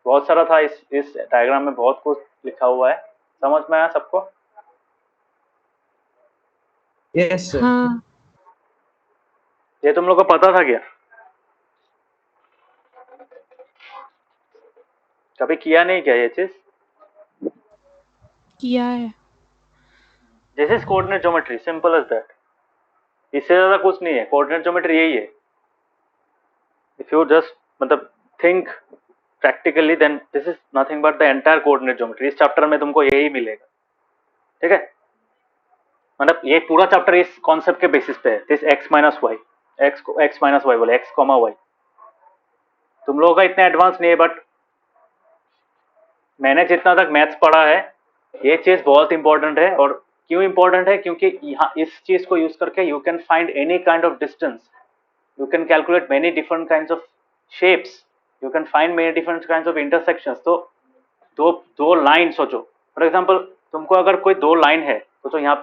बहुत सारा था इस डायग्राम में, बहुत कुछ लिखा हुआ है. समझ में आया सबको? Yes, sir. हाँ ये तुम लोग को पता था क्या? कभी किया नहीं क्या ये चीज? किया है। This is coordinate geometry, simple as that. इससे ज्यादा कुछ नहीं है. कोऑर्डिनेट ज्योमेट्री यही है. इफ यू जस्ट मतलब think practically then this is nothing but the entire coordinate geometry. इस चैप्टर में तुमको यही मिलेगा. ठीक है? मतलब ये पूरा चैप्टर इस कॉन्सेप्ट के बेसिस पे है. This x minus y, x minus y बोले, x, वाई. तुम लोगों का इतना एडवांस नहीं है, बट मैंने जितना तक मैथ्स पढ़ा है ये चीज बहुत इंपॉर्टेंट है. और क्यों इंपॉर्टेंट है? क्योंकि यहाँ इस चीज को यूज करके you can find any kind of distance, you can calculate many different kinds of shapes, you can find many different kinds of intersections. तो दो लाइन सोचो. फॉर एग्जांपल तुमको अगर कोई दो लाइन है, सोचो यहाँ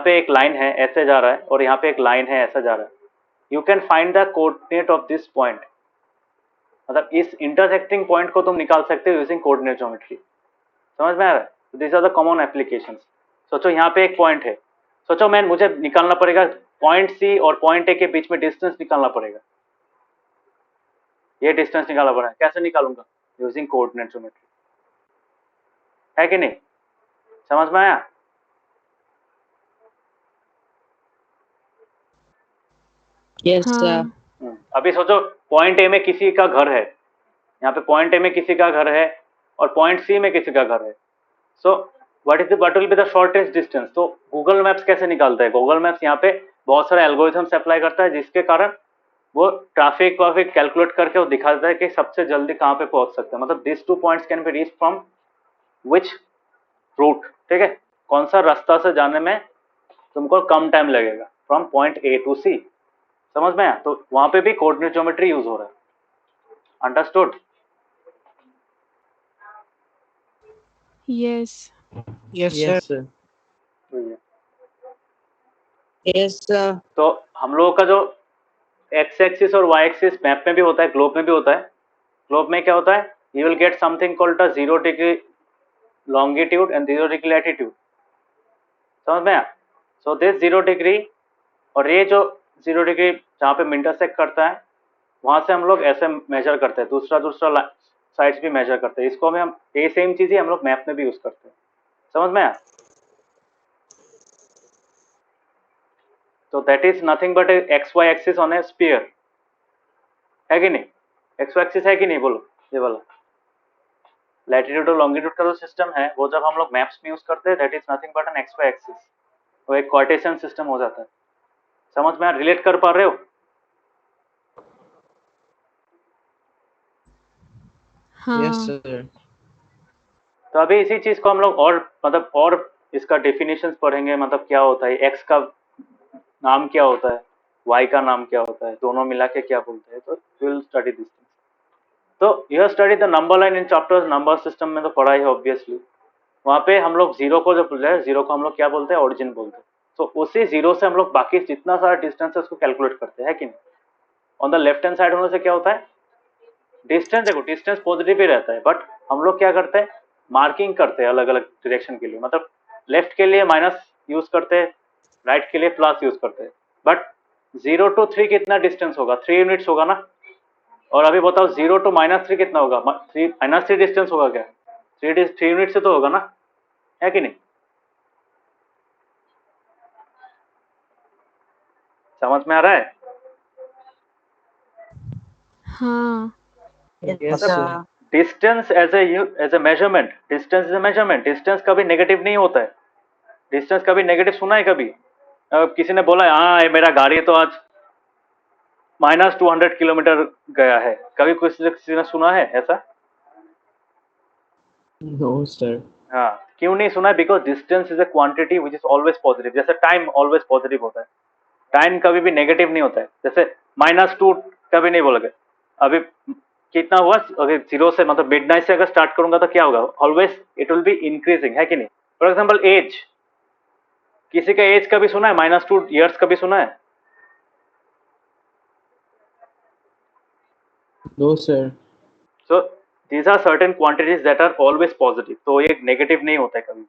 पे एक लाइन है ऐसे जा रहा है, और यहाँ पे एक लाइन है ऐसा जा रहा है. You can find the coordinate of this point. मतलब इस इंटरसेक्टिंग पॉइंट को तुम निकाल सकते हो यूजिंग कोऑर्डिनेट ज्योमेट्री. समझ में आ रहा है? This are the common applications. सोचो यहाँ पे एक पॉइंट है, सोचो मुझे निकालना पड़ेगा पॉइंट सी और पॉइंट ए के बीच में डिस्टेंस निकालना पड़ेगा. ये डिस्टेंस निकालना पड़ेगा. कैसे निकालूंगा? Using coordinate geometry. है कि नहीं? समझ में आया? Yes, sir. हाँ अभी सोचो पॉइंट ए में किसी का घर है, यहाँ पे पॉइंट ए में किसी का घर है और पॉइंट सी में किसी का घर है. So what will be the shortest distance? तो गूगल मैप्स कैसे निकालता है? गूगल मैप्स यहाँ पे बहुत सारे एल्गोरिथम्स अप्लाई करता है, जिसके कारण वो ट्रैफिक कैलकुलेट करके वो दिखाता है कि सबसे जल्दी कहाँ पे पहुंच सकते हैं. मतलब this 2 points can be reach from which route. ठीक है? कौन सा रास्ता से जाने में तुमको कम टाइम लगेगा फ्रॉम पॉइंट ए टू सी. समझ में आया? तो वहां पे भी कोऑर्डिनेट ज्योमेट्री यूज हो रहा है. Understood? Yes Yes, sir. Yes, sir. Yes, sir. तो हम लोगों का जो एक्स एक्सिस और वाई एक्सिस मैप में भी होता है, ग्लोब में भी होता है. ग्लोब में क्या होता है? You will get something called the 0 degree longitude and 0 degree latitude. समझ में आया? सो दिस 0 डिग्री और ये जो 0 डिग्री जहाँ पे इंटरसेक्ट करता है वहां से हम लोग ऐसे मेजर करते हैं, दूसरा साइड्स भी मेजर करते हैं. इसको हम ये सेम चीज ही हम लोग मैप में भी यूज करते हैं. समझ में आया? तो that is nothing but x y axis on a sphere. है कि नहीं? एक्स वाई एक्सिस है कि नहीं? बोलो ये वाला लैटिट्यूड और लॉन्गिट्यूड का जो सिस्टम है वो जब हम लोग मैप्स में यूज करते हैं that is nothing but an x y axis. वो एक कार्टेशियन सिस्टम हो जाता है. समझ में रिलेट कर पा रहे हो? हाँ Yes, sir. तो अभी इसी चीज को हम लोग और मतलब और इसका डेफिनेशन पढ़ेंगे, मतलब क्या होता है, एक्स का नाम क्या होता है, वाई का नाम क्या होता है, दोनों मिला के क्या बोलते हैं, तो वी विल स्टडी दिस। तो you study the number line in chapter number system में तो पढ़ा ही ऑब्वियसली। वहाँ पे हम लोग जीरो को जो बोल रहे हैं, जीरो को हम लोग क्या बोलते हैं, ओरिजिन बोलते हैं। तो उसी जीरो से हम लोग बाकी जितना सारा डिस्टेंस है उसको कैलकुलेट करते हैं कि नहीं। On the left hand side होने से क्या होता है, डिस्टेंस, देखो डिस्टेंस पॉजिटिव ही रहता है, बट हम लोग क्या करते हैं, मार्किंग करते हैं अलग अलग डायरेक्शन के लिए, मतलब लेफ्ट के लिए माइनस यूज करते हैं, राइट के लिए प्लस यूज करते हैं। बट 0 to 3 कितना डिस्टेंस होगा, 3 यूनिट्स होगा ना। और अभी बताओ 0 to -3 कितना होगा, -3 डिस्टेंस होगा क्या, 3 यूनिट से तो होगा ना, है कि नहीं। समझ में आ रहा है। हाँ Yes, sir. Distance as a measurement, distance is a measurement, distance कभी नेगेटिव नहीं होता है। डिस्टेंस कभी नेगेटिव सुना है कभी, किसी ने बोला हाँ ये मेरा गाड़ी तो आज -200 किलोमीटर गया है, कभी किसी ने सुना है ऐसा। No, sir. हाँ, क्यों नहीं सुना है, because distance is a quantity which is always positive. जैसे टाइम ऑलवेज पॉजिटिव होता है, टाइम कभी भी नेगेटिव नहीं होता है। जैसे -2 कभी नहीं बोलोगे। अभी कितना हुआ, अगर 0 से मतलब मिडनाइट से अगर स्टार्ट करूंगा तो क्या होगा, always it will be increasing, है कि नहीं। फॉर एग्जाम्पल एज, किसी का एज कभी सुना है, -2 ईयर्स कभी सुना है। No, sir. So these are certain quantities that are always positive, तो ये नेगेटिव नहीं होता है कभी,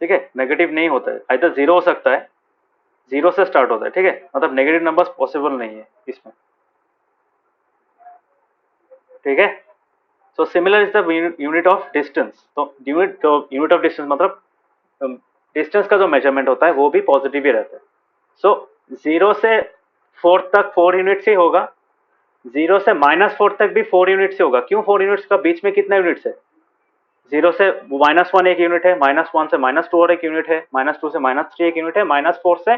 ठीक है, नेगेटिव नहीं होता है। आइदर 0 हो सकता है, 0 से स्टार्ट होता है, ठीक है, मतलब नेगेटिव नंबर्स पॉसिबल नहीं है इसमें, ठीक है। So similar is the unit of distance. तो यूनिट ऑफ डिस्टेंस मतलब डिस्टेंस का जो मेजरमेंट होता है वो भी पॉजिटिव ही रहता है। सो 0 से 4 तक 4 यूनिट ही होगा, 0 से -4 तक भी 4 यूनिट से होगा। क्यों 4 यूनिट्स का, बीच में कितना यूनिट्स है, 0 से -1 एक यूनिट है, -1 से -2 और एक यूनिट है, -2 से -3 एक यूनिट है, -4 से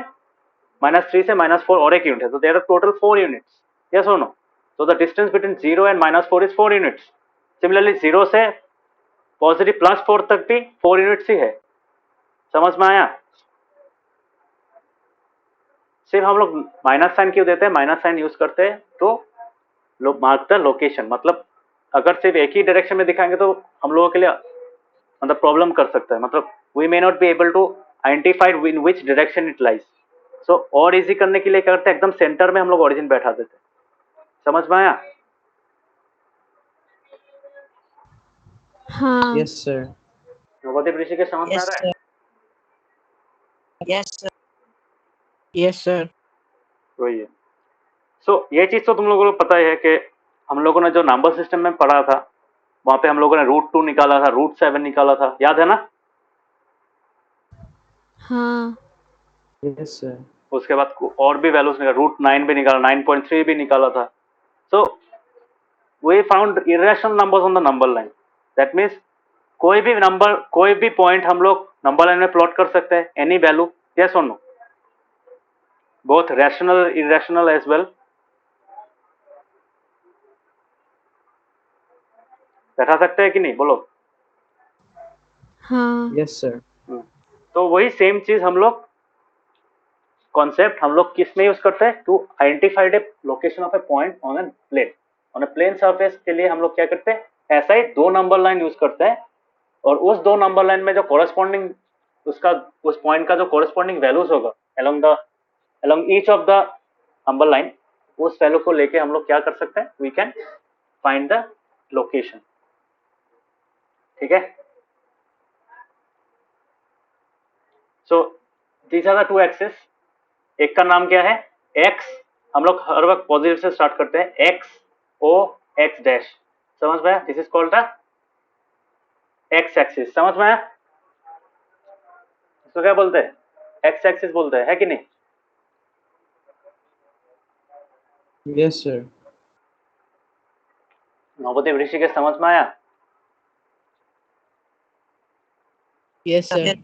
-3 से -4 और एक यूनिट है। तो there are total 4 units, yes और no. So the distance between 0 and -4 is 4 units. Similarly 0 से पॉजिटिव +4 तक भी 4 यूनिट्स ही है। समझ में आया। सिर्फ हम लोग माइनस साइन क्यों देते हैं, माइनस साइन यूज करते हैं तो मार्क द लोकेशन, मतलब अगर सिर्फ एक ही डायरेक्शन में दिखाएंगे तो हम लोगों के लिए मतलब प्रॉब्लम कर सकता है, मतलब we may not be able to identify in which direction it lies. So और इजी करने के लिए क्या करते हैं, एकदम सेंटर में हम लोग ओरिजिन बैठा देते हैं। समझ में आया। हाँ Yes, sir. नवोदय ऋषिकेश समझ में आ Yes, रहा है। sir. Yes, sir. Yes, sir. वही है। सो ये चीज तो तुम लोगों को पता ही है कि हम लोगों ने जो नंबर सिस्टम में पढ़ा था, वहां पे हम लोगों ने √2 निकाला था, √7 निकाला था, याद है ना। हाँ Yes, sir. उसके बाद और भी वैल्यूज निकाला, √9 भी निकाला, 9.3 भी निकाला था। So we found irrational numbers on the number line. That means कोई भी नंबर, कोई भी पॉइंट हम लोग नंबर लाइन में प्लॉट कर सकते हैं, एनी वैल्यू, यस और no, both rational irrational as well. बैठा सकते हैं कि नहीं, बोलो। हाँ Yes, sir. तो वही सेम चीज हम लोग कॉन्सेप्ट हम लोग किस में यूज करते हैं, to identified a location of a point on a plane. On a plane surface के लिए हम लोग क्या करते हैं, ऐसा ही 2 नंबर लाइन यूज करते हैं, और उस 2 नंबर लाइन में जो कोरस्पॉन्डिंग उसका, उस पॉइंट का जो कोरस्पॉन्डिंग वैल्यूज होगा along each of the number line, उस वैल्यू को लेके हम लोग क्या कर सकते हैं, we can find the location, ठीक है। So these are the 2 axis. एक का नाम क्या है, x, हम लोग हर वक्त पॉजिटिव से स्टार्ट करते हैं, x o x डैश, समझ में आया, this is called the x axis. समझ में आया, इसको क्या बोलते हैं, x एक्सिस बोलते हैं, है कि नहीं। Yes, sir. नवोदय ऋषिकेश समझ में आया। Yes, sir.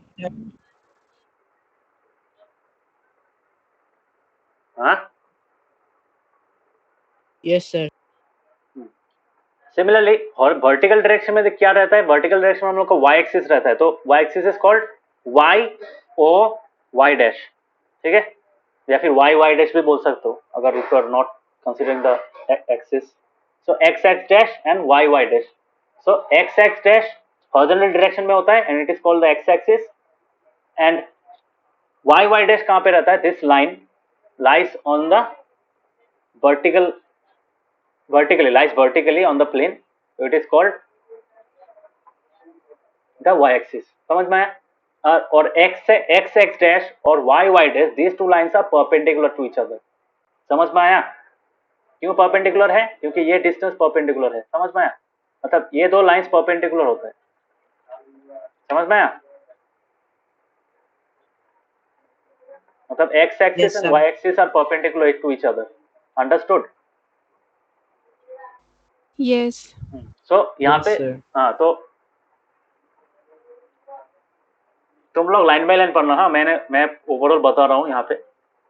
हाँ, Yes, sir. सिमिलरली और वर्टिकल डायरेक्शन में क्या रहता है, वर्टिकल डायरेक्शन में हम लोग का y एक्सिस रहता है, तो y axis is called y O Y dash, ठीक है, या फिर वाई वाई डैश भी बोल सकते हो अगर if you are not considering the axis. So x x dash and y Y dash. So x x dash horizontal direction में होता है and it is called the x axis, and y Y dash कहां पे रहता है? This line lies on the lies vertically on the plane, so it is called the y axis. समझ में आया? और x x dash और y y dash, these two lines are perpendicular to each other. समझ में आया? क्यों perpendicular है? क्योंकि ये डिस्टेंस परपेंडिकुलर है. समझ में आया? मतलब ये दो लाइंस परपेंडिकुलर होता है. समझ में आया? मतलब x axis Yes, and sir. y axis are perpendicular to each other. Understood? yes, So यहाँ Yes, पे sir. हाँ, तो तुम लोग लाइन बाय लाइन पढ़ना. हाँ, मैं ओवरऑल बता रहा हूँ यहाँ पे,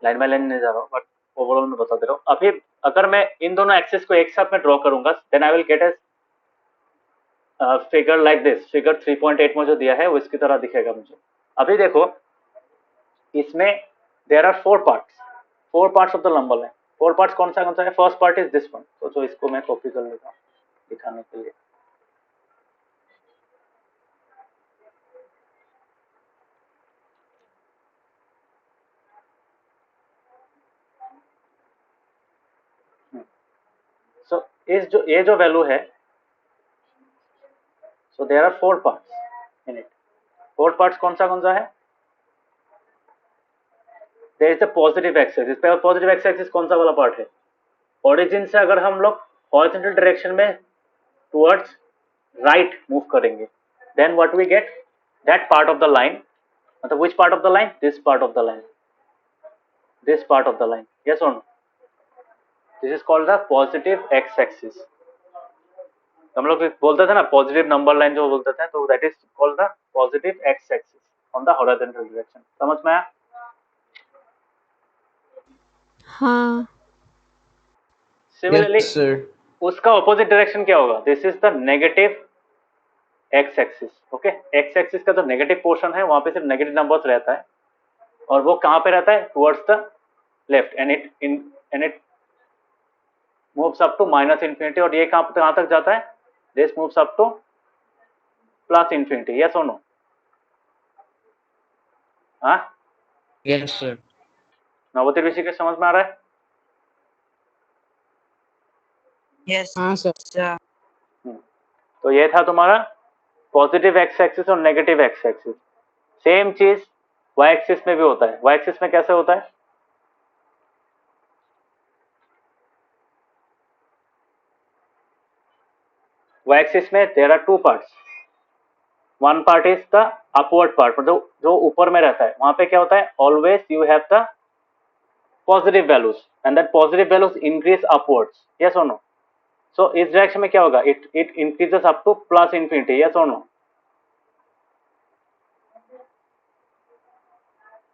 लाइन बाय लाइन नहीं जा रहा हूँ, बट ओवरऑल में बता दे रहा हूँ. अभी अगर मैं इन दोनों एक्सिस को एक साथ में ड्रॉ करूंगा, then I will get a figure like this. Figure 3.8 में जो दिया है वो इसकी तरह दिखेगा मुझे. अभी देखो, इसमें there are 4 parts of the number line. 4 parts कौन सा है? First part is this one. तो जो इसको मैं कॉपी कर लेता हूँ दिखाने के लिए. सो ये जो वैल्यू है, so there are 4 parts in it. 4 parts कौन सा है? There is the positive x axis. पे पॉजिटिव एक्स एक्सिस कौन सा वाला पार्ट है? ओरिजिन से अगर हम लोग हॉरिजॉन्टल डायरेक्शन में टुवर्ड्स राइट मूव करेंगे, then what we get? That part of the line. मतलब which part of the line? This part of the line. This part of the line. Yes और no? This is called the positive x axis. हम लोग बोलते थे ना positive number line जो बोलते थे, तो that is called the positive x axis on the horizontal direction. समझ में आया? हाँ, सिमिलरली Yes, sir. उसका ऑपोजिट डायरेक्शन क्या होगा? This is the negative x axis. Okay, x axis का जो नेगेटिव पोर्शन है वहां पे सिर्फ नेगेटिव नंबर्स रहता है, और वो कहां पे रहता है? Towards the left, and it moves up to minus infinity. और ये कहां तक जाता है? This moves up to plus infinity. Yes और नो? हाँ, Yes, sir. नवोदय ऋषिकेश समझ में आ रहा है? Yes. हाँ सर. तो ये था तुम्हारा पॉजिटिव एक्स एक्सिस और नेगेटिव एक्स एक्सिस. सेम चीज वाई एक्सिस में भी होता है. वाई एक्सिस में कैसे होता है? वाई एक्सिस में there are 2 parts. One part is the upward part, जो ऊपर में रहता है. वहां पे क्या होता है? Always you have the positive values and that positive values increase upwards. Yes और नो? सो इस डायरेक्शन में क्या होगा? It increases up to plus infinity. Yes और नो?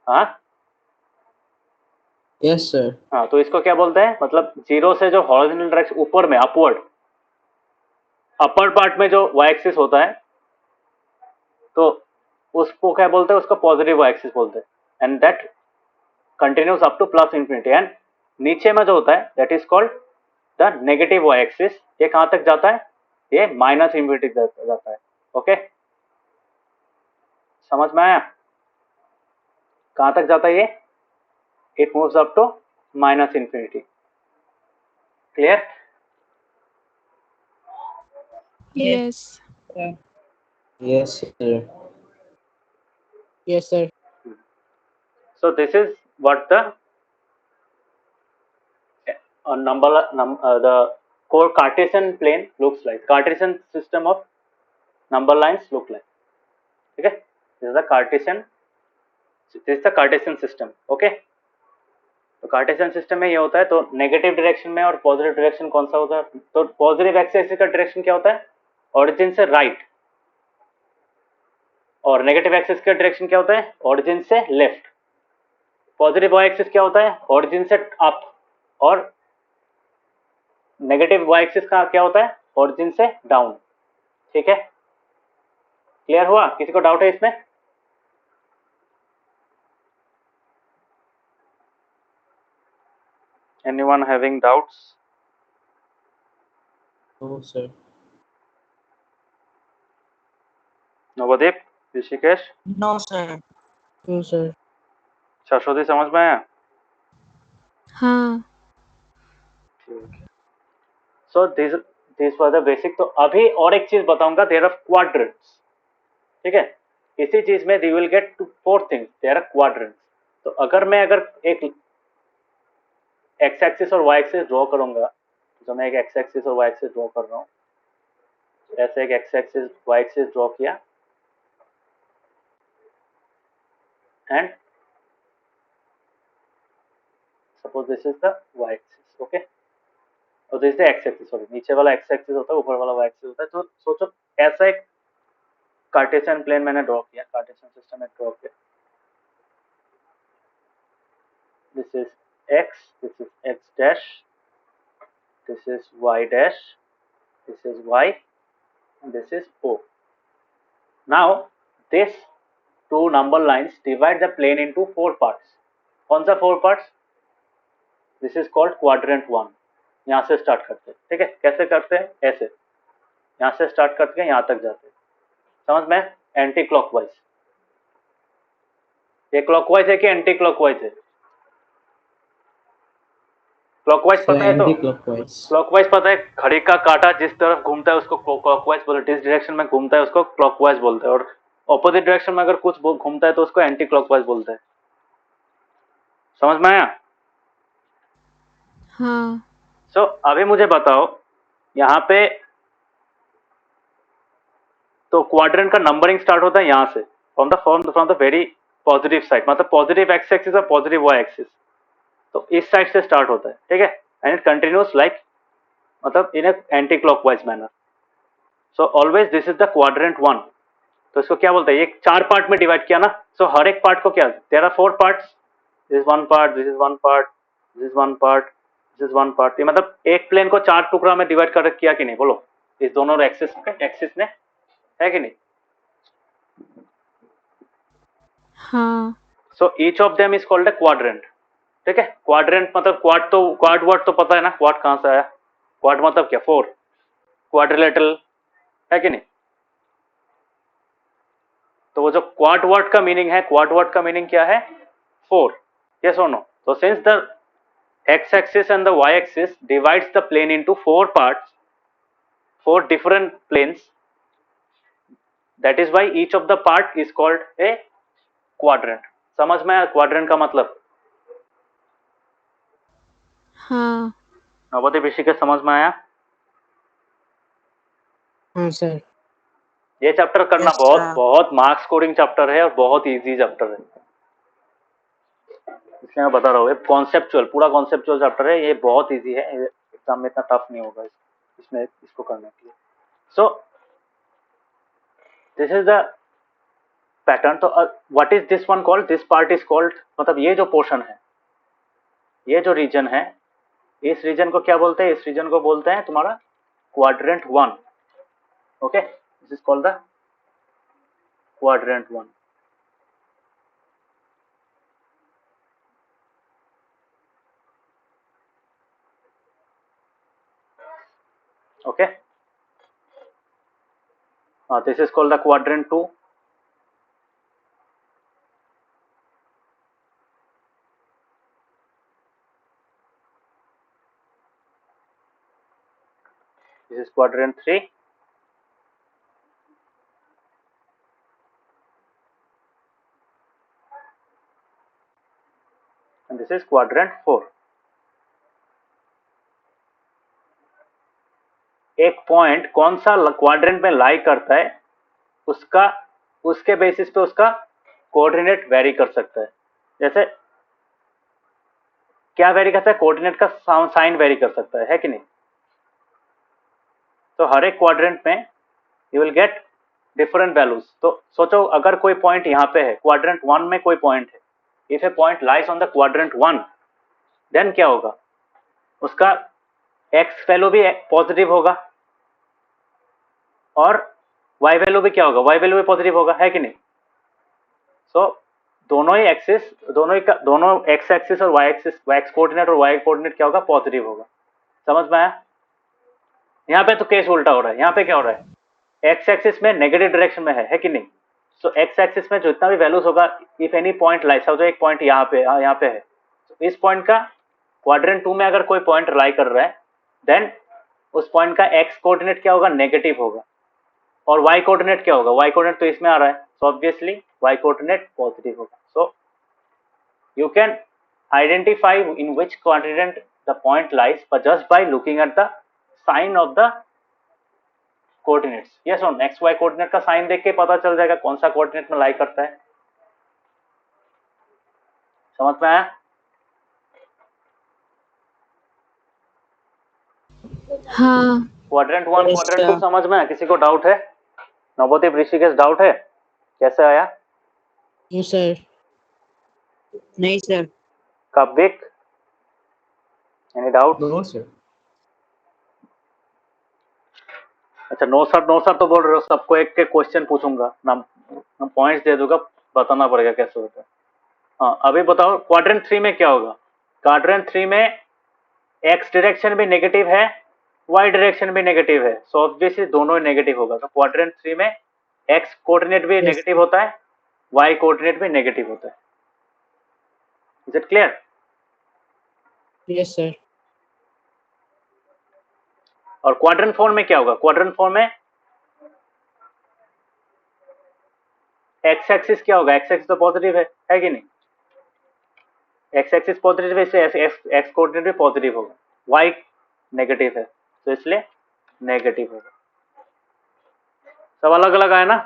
हाँ Yes, sir. हाँ, तो इसको क्या बोलते हैं? मतलब जीरो से जो हॉरिजॉन्टल डायरेक्शन ऊपर में अपवर्ड, अपर पार्ट में जो वाई एक्सिस होता है, तो उसको क्या बोलते हैं? उसको पॉजिटिव वाई एक्सिस बोलते हैं, and that continues up to plus infinity. And नीचे में जो होता है that is called the negative y axis. ये कहां तक जाता है? ये माइनस इन्फिनिटी तक जाता है. ओके, समझ में आया? कहां तक जाता है ये? It moves up to minus infinity. Clear? yes, Yes, sir. Yes, sir. So this is what the the core Cartesian plane looks like. Cartesian system of number lines look like. Okay, this is the Cartesian system. Okay, तो Cartesian system में ये होता है. तो negative direction में और positive direction कौन सा होता है? तो पॉजिटिव एक्स एक्सिस का डायरेक्शन क्या होता है? ओरिजिन से राइट. और नेगेटिव एक्सिस का डायरेक्शन क्या होता है? ओरिजिन से लेफ्ट. पॉजिटिव वाई एक्सिस क्या होता है? ओरिजिन से अप. और नेगेटिव वाई एक्सिस का क्या होता है? ओरिजिन से डाउन. ठीक है, क्लियर हुआ? किसी को डाउट है इसमें? Anyone having doubts? No, sir. Navdeep, Rishikesh, No, sir. No, sir. Saraswati समझ में आया? हाँ. ठीक है. So this was the basic. तो अभी और एक चीज बताऊंगा. There are quadrants. ठीक है. इसी चीज में you will get four things. There are quadrants. तो अगर एक x एक्सिस और y एक्सिस ड्रॉ करूंगा, तो मैं एक x एक्सिस और y एक्सिस ड्रॉ कर रहा हूँ. ऐसे एक x axis y axis draw किया and suppose this is the y axis. Okay, और this is the x axis. Sorry, नीचे वाला x एक्सिस होता है, ऊपर वाला y एक्सिस होता है. तो सोचो ऐसा एक कार्टेशियन प्लेन मैंने ड्रॉ किया, कार्टेशियन सिस्टम में ड्रॉ किया. This is x, this is x dash, this is y dash, this is y, and this is o. Now this two number lines divide the plane into four parts. कौन सा four parts? This is called quadrant one. यहाँ से start करते हैं. ठीक है, कैसे करते हैं? ऐसे यहाँ से स्टार्ट करके यहाँ तक जाते हैं. समझ में? Anti clockwise. ये क्लॉकवाइज है कि एंटी क्लॉकवाइज है? क्लॉकवाइज पता है? तो Anti-clockwise. क्लॉकवाइज पता है, घड़ी का कांटा जिस तरफ घूमता है उसको क्लॉकवाइज बोलते हैं. जिस डायरेक्शन में घूमता है उसको क्लॉकवाइज बोलते हैं. और ऑपोजिट डायरेक्शन में अगर कुछ घूमता है तो उसको एंटी क्लॉकवाइज बोलते हैं. समझ में आया? हाँ. सो अभी मुझे बताओ यहाँ पे तो क्वाड्रेंट का नंबरिंग स्टार्ट होता है यहाँ से, from the very positive side. मतलब पॉजिटिव एक्स एक्सिस और पॉजिटिव वाई एक्सिस. तो इस साइड से स्टार्ट होता है. ठीक है, एंड इट कंटिन्यूस लाइक मतलब in anti clockwise manner. So always this is the quadrant one. तो इसको क्या बोलते हैं? ये चार पार्ट में डिवाइड किया ना. सो हर एक पार्ट को क्या, there are four parts. This is one part, this is one part, this is one part, this is one part. ये मतलब एक प्लेन को चार टुकड़ा में डिवाइड कर किया कि नहीं? बोलो, इस दोनों एक्सिस ने, है कि नहीं? हाँ. So each of them is called a quadrant. ठीक है, क्वाड्रेंट मतलब क्वाड वर्ड तो पता है ना, क्वाड कहां से आया? क्वाड मतलब क्या? फोर. क्वाड्रिलेटरल, है कि नहीं? तो वो जो क्वाड वर्ड का मीनिंग है, क्वाड वर्ड का मीनिंग क्या है? फोर. यस और नो? तो since the x axis and the y axis divides the plane into four parts, four different planes, that is why each of the part is called a quadrant. समझ में आया quadrant का मतलब? हाँ. नवदीप, ऋषिकेश, समझ में आया? हाँ सर. ये चैप्टर करना Yes, बहुत sir. बहुत मार्क्स स्कोरिंग चैप्टर है और बहुत इजी चैप्टर है. इसलिए मैं बता रहा हूँ, ये कॉन्सेप्चुअल, पूरा कॉन्सेप्चुअल चैप्टर है. ये बहुत इजी है, एग्जाम में इतना टफ नहीं होगा इसमें इसको करने के लिए. So this is the pattern. तो what is this one called? This part is called, मतलब ये जो पोर्शन है, ये जो रीजन है, इस रीजन को क्या बोलते हैं? इस रीजन को बोलते हैं तुम्हारा quadrant one. Okay, this is called the quadrant one. Okay, this is called the quadrant 2. This is quadrant 3. And this is quadrant 4. एक पॉइंट कौन सा क्वाड्रेंट में लाई करता है, उसका उसके बेसिस पे उसका कोऑर्डिनेट वेरी कर सकता है. जैसे क्या वेरी करता है? कोऑर्डिनेट का साइन वेरी कर सकता है कि नहीं? तो हर एक क्वाड्रेंट में you will get different values. तो सोचो अगर कोई पॉइंट यहाँ पे है, क्वाड्रेंट वन में कोई पॉइंट है, if a point lies on the quadrant one, then क्या होगा? उसका एक्स वैल्यू भी पॉजिटिव होगा और वाई वैल्यू भी क्या होगा? वाई वैल्यू भी पॉजिटिव होगा, है कि नहीं? सो दोनों ही एक्सिस, दोनों एक्स एक्सिस और वाई एक्सिस, एक्स कोऑर्डिनेट और वाई कोऑर्डिनेट क्या होगा, पॉजिटिव होगा। समझ में आया? यहाँ पे तो केस उल्टा हो रहा है। यहाँ पे क्या हो रहा है, एक्स एक्सिस में नेगेटिव डायरेक्शन में है कि नहीं? सो एक्स एक्सिस में जितना भी वैल्यूज होगा, इफ एनी पॉइंट लाइस, समझो एक पॉइंट यहाँ पे है, तो इस पॉइंट का क्वाड्रेंट 2 में अगर कोई पॉइंट लाई कर रहा है, देन उस पॉइंट का एक्स कोऑर्डिनेट क्या होगा, नेगेटिव होगा। और वाई कोऑर्डिनेट क्या होगा, वाई कोऑर्डिनेट तो इसमें आ रहा है, so obviously Y coordinate positive होगा। So you can identify in which quadrant the point lies just by looking at the sign of the coordinates. Yes और एक्स वाई कोऑर्डिनेट का साइन देख के पता चल जाएगा कौन सा कोऑर्डिनेट में लाई करता है। समझ में आया? हाँ क्वाड्रेंट 1 Yes, क्वाड्रेंट 2 sir. समझ में आया? किसी को डाउट है? नवोदीप ऋषिकेश डाउट है? कैसे आया? नो सर, नहीं सर। कब्बिक एनी डाउट? No, sir. अच्छा, नो सर तो बोल रहे हो, सबको एक एक क्वेश्चन पूछूंगा, नाम पॉइंट्स दे दूंगा, बताना पड़ेगा कैसे होता है। हाँ, अभी बताओ क्वाड्रेंट 3 में क्या होगा? क्वाड्रेंट 3 में एक्स डायरेक्शन भी नेगेटिव है, वाई डायरेक्शन भी नेगेटिव है, सो ऑब्वियसली दोनों ही नेगेटिव होगा। तो क्वाड्रेंट 3 में एक्स कोऑर्डिनेट भी Yes. नेगेटिव होता है, वाई कोऑर्डिनेट भी नेगेटिव होता है। Is it clear? Yes sir. और क्वाड्रेंट 4 में क्या होगा? क्वाड्रेंट 4 में एक्स एक्सिस क्या होगा? एक्स एक्सिस तो पॉजिटिव है कि नहीं? एक्स एक्सिस पॉजिटिव है, इसलिए एक्स कोऑर्डिनेट भी पॉजिटिव होगा। वाई नेगेटिव है, तो इसलिए नेगेटिव होगा। सब अलग अलग आया ना?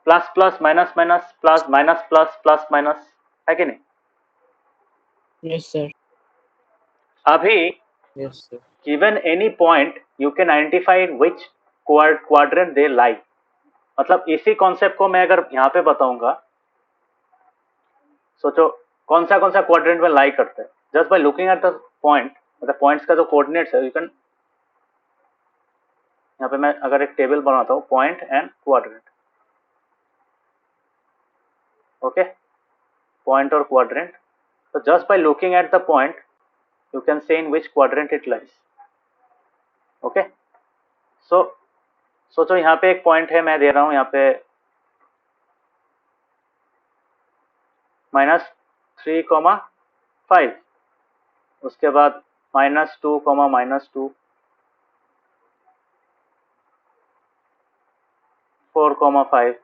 Plus plus minus minus plus minus plus plus minus, है कि नहीं? Yes sir. अभी Yes, sir. given any point you can identify in which quadrant they lie। मतलब इसी कॉन्सेप्ट को मैं अगर यहाँ पे बताऊंगा, सोचो कौन सा क्वाड्रेंट में लाई करता है, just by looking at the point, मतलब पॉइंट्स का जो कोऑर्डिनेट्स है, यू कैन, यहाँ पे मैं अगर एक टेबल बनाता हूँ, point and quadrant, okay, point और क्वाड्रेंट, तो just by looking at the point you can say in which quadrant it lies। okay, so सोचो यहाँ पे एक पॉइंट है, मैं दे रहा हूँ यहाँ पे -3,5, उसके बाद -2, -2, 4,5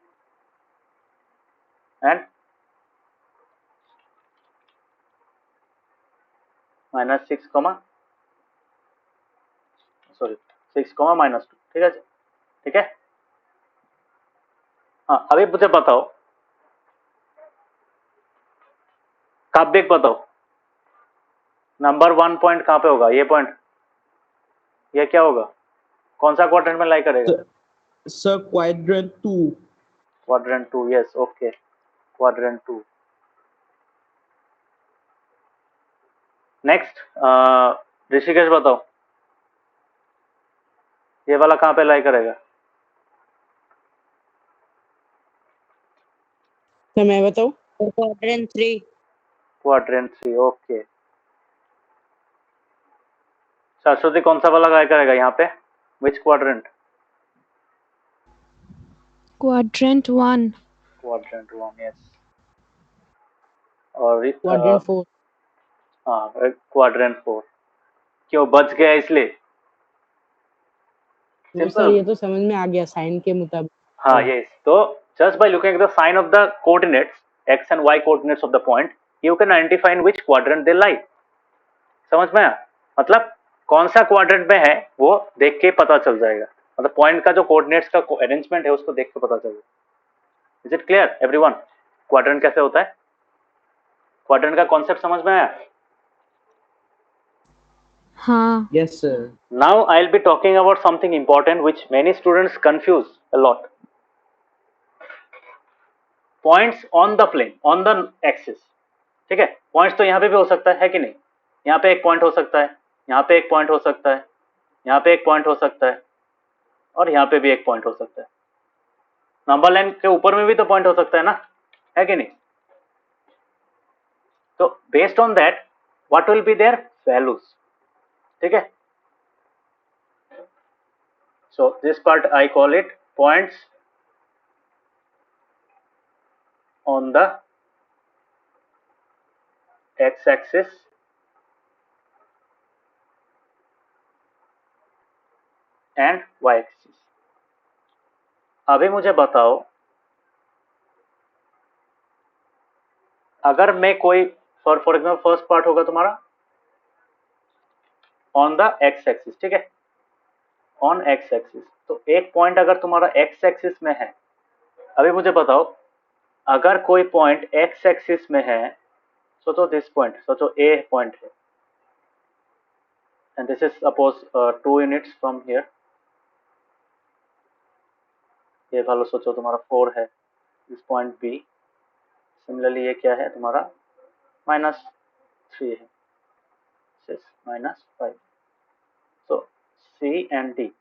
एंड -6, सॉरी 6, -2। ठीक है, ठीक है। हाँ, अभी मुझे बताओ, काव्यक बताओ, नंबर 1 पॉइंट कहाँ पे होगा? ये पॉइंट, ये क्या होगा? कौन सा क्वाड्रेंट में लाई करेगा? Sir quadrant 2। Quadrant 2, yes, okay, quadrant 2। Next Rishikesh बताओ, ये वाला कहाँ पे लाई करेगा? सर मैं बताऊं? क्वाड्रेंट 3। Quadrant 3, okay. सरस्वती कौन सा वाला लाई करेगा यहाँ पे? विच क्वाड्रेंट? क्वाड्रेंट 1। Quadrant 1, yes. और क्वाड्रेंट 4। हाँ, क्वाड्रेंट 4। क्यों बच गया? इसलिए वो सर सिंपल। ये तो समझ में आ गया साइन के मुताबिक। हाँ, यस, तो just by looking at the sign of the coordinates, x and y coordinates of the point, you can identify in which quadrant they lie। समझ में आया? मतलब कौन सा क्वाड्रेंट में है वो देख के पता चल जाएगा, मतलब पॉइंट का जो कोऑर्डिनेट्स का अरेंजमेंट है उसको देख के पता चलेगा। Is it clear everyone? Quadrant कैसे होता है? क्वाड्रेंट का कॉन्सेप्ट समझ में आया? हाँ Yes, sir. Now I'll be talking about something important which many students confuse a lot। Points on the plane, on the axis। ठीक है, पॉइंट्स तो यहाँ पे भी हो सकता है कि नहीं? यहाँ पे एक पॉइंट हो सकता है, यहाँ पे एक पॉइंट हो सकता है, यहाँ पे एक पॉइंट हो सकता है, और यहाँ पे भी एक पॉइंट हो सकता है। नंबर लाइन के ऊपर में भी तो पॉइंट हो सकता है ना, है कि नहीं? Based on that what will be their values, ठीक है। So this part I call it points on the x axis and Y axis. अभी मुझे बताओ, अगर मैं कोई फॉर एग्जाम्पल फर्स्ट पार्ट होगा तुम्हारा ऑन द एक्स एक्सिस, ठीक है, ऑन एक्स एक्सिस। तो एक पॉइंट अगर तुम्हारा एक्स एक्सिस में है, अभी मुझे बताओ अगर कोई पॉइंट एक्स एक्सिस में है, सोचो दिस पॉइंट, सोचो ए पॉइंट है and this is suppose 2 units from here, ये वाला सोचो तुम्हारा 4 है, दिस पॉइंट बी, सिमिलरली ये क्या है तुम्हारा -3 है, -5। सो सी एंड डी,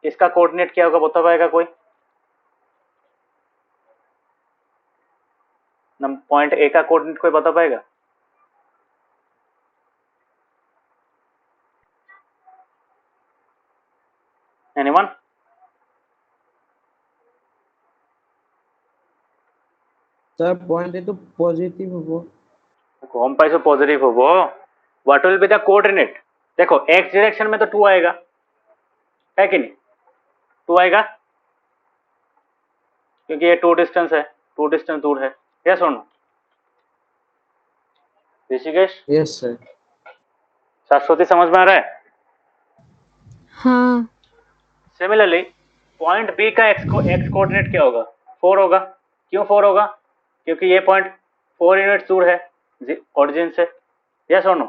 इसका कोऑर्डिनेट क्या होगा बता पाएगा कोई? पॉइंट ए का कोऑर्डिनेट कोई बता पाएगा? एनीवन? सर पॉइंट है तो पॉजिटिव हो, होम पाइसो पॉजिटिव हो वो, what will be the coordinate? देखो एक्स डायरेक्शन में तो 2 आएगा, है कि नहीं? 2 आएगा क्योंकि ये 2 डिस्टेंस है, 2 डिस्टेंस दूर है, यस और no? Rishikesh, yes sir. Shashwati, समझ में आ रहा है? हाँ। सिमिलरली पॉइंट बी का एक्स कोऑर्डिनेट क्या होगा? 4 होगा। क्यों 4 होगा? क्योंकि ये पॉइंट 4 यूनिट्स दूर है ओरिजिन से, यस और नो?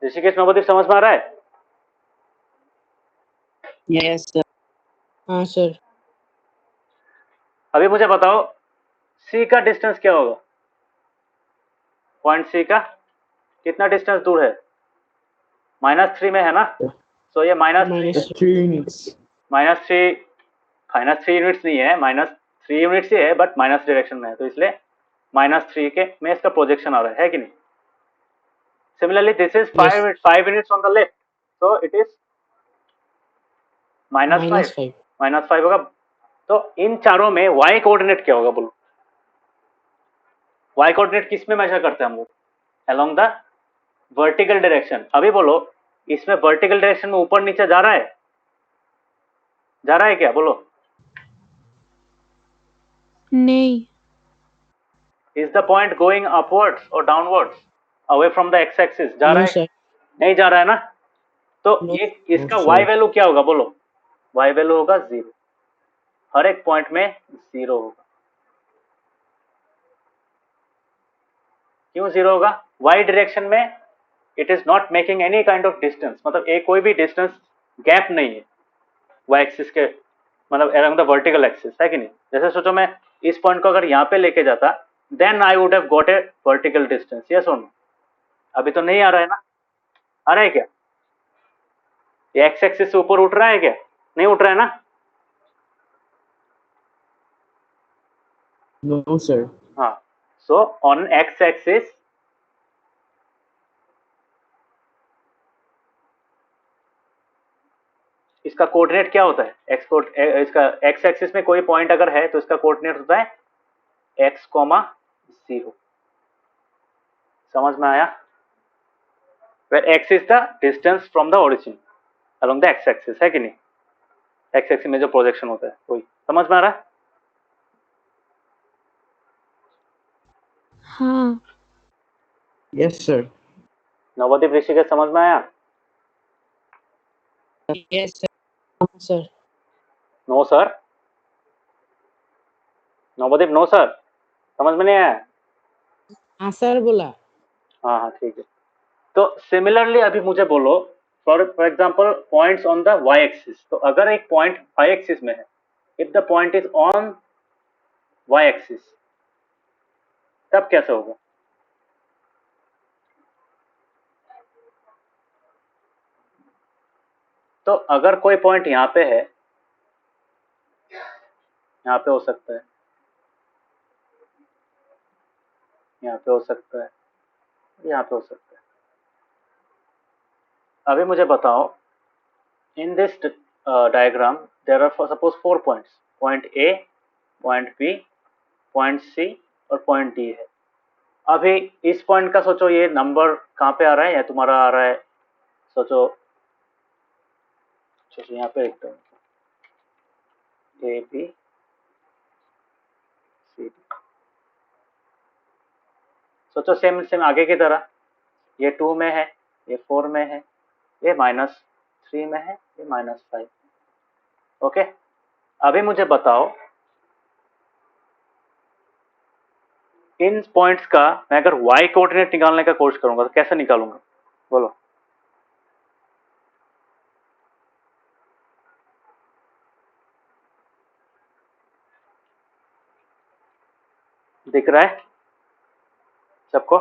ऋषिकेश, नवदीप, समझ में आ रहा है? Yes sir. हाँ सर। अभी मुझे बताओ सी का डिस्टेंस क्या होगा? पॉइंट सी का कितना डिस्टेंस दूर है? -3 में है ना, तो ये -3 यूनिट्स। -3 यूनिट्स नहीं है, -3 यूनिट्स ही है बट माइनस डायरेक्शन में है, तो इसलिए -3 के में इसका प्रोजेक्शन आ रहा है कि नहीं? Similarly this is 5 units on the left, so it is -5, -5 होगा। तो इन चारों में y कोऑर्डिनेट क्या होगा बोलो? y कोऑर्डिनेट किस में मेजर करते हैं हम लोग? Along the vertical direction. अभी बोलो इसमें वर्टिकल डायरेक्शन में ऊपर नीचे जा रहा है? जा रहा है क्या बोलो? नहीं। Is the point going upwards और downwards away from the x axis? जा रहा है? सर। नहीं जा रहा है ना, तो No, ये इसका no, y sir. वैल्यू क्या होगा बोलो? y वैल्यू होगा 0, हर एक पॉइंट में 0 होगा। क्यों 0 होगा? y डायरेक्शन में it is not making any kind of distance, मतलब एक कोई भी डिस्टेंस गैप नहीं है y एक्सिस के, मतलब अलोंग द वर्टिकल एक्सिस, है कि नहीं? जैसे सोचो मैं इस पॉइंट को अगर यहाँ पे लेके जाता, then I would have got a vertical distance, yes और नो? अभी तो नहीं आ रहा है ना, आ रहा है क्या? ये एक्स एक्सिस से ऊपर उठ रहा है क्या? नहीं उठ रहा है ना? No, sir. हाँ, सो ऑन एक्स एक्सिस इसका कोऑर्डिनेट क्या होता है? इसका एक्स एक्सिस में कोई पॉइंट अगर है तो इसका कोऑर्डिनेट होता है x, 0। समझ में आया? Where x is the distance from the origin along the x axis, है कि नहीं? एक्स एक्सिस में जो प्रोजेक्शन होता है वही। समझ में आ रहा है? हाँ। Yes, sir. नवदीप, ऋषिकेश, समझ में आया? Yes, sir. हाँ, sir. No sir? Navdeep, no sir? समझ में नहीं आया? हाँ सर बोला। हाँ हाँ ठीक है। तो सिमिलरली अभी मुझे बोलो for example points on the y axis, तो अगर एक पॉइंट y एक्सिस में है, if the point is on y axis, तब कैसे होगा? तो अगर कोई पॉइंट यहाँ पे है, यहाँ पे हो सकता है, यहाँ पे हो सकता है, यहाँ पे हो सकता है। अभी मुझे बताओ, in this diagram there are suppose 4 points, point A, point B, point C और पॉइंट डी है। अभी इस पॉइंट का सोचो, ये नंबर कहाँ पे आ रहा है, या तुम्हारा आ रहा है, सोचो सोचो यहाँ पे लिखता हूँ, ए बी सी डी। सोचो सेम सेम आगे की तरह, ये 2 में है, ये 4 में है, ये -3 में है, ये -5। ओके, अभी मुझे बताओ, इन पॉइंट्स का मैं अगर y कोऑर्डिनेट निकालने का कोशिश करूंगा तो कैसे निकालूंगा, बोलो। दिख रहा है सबको?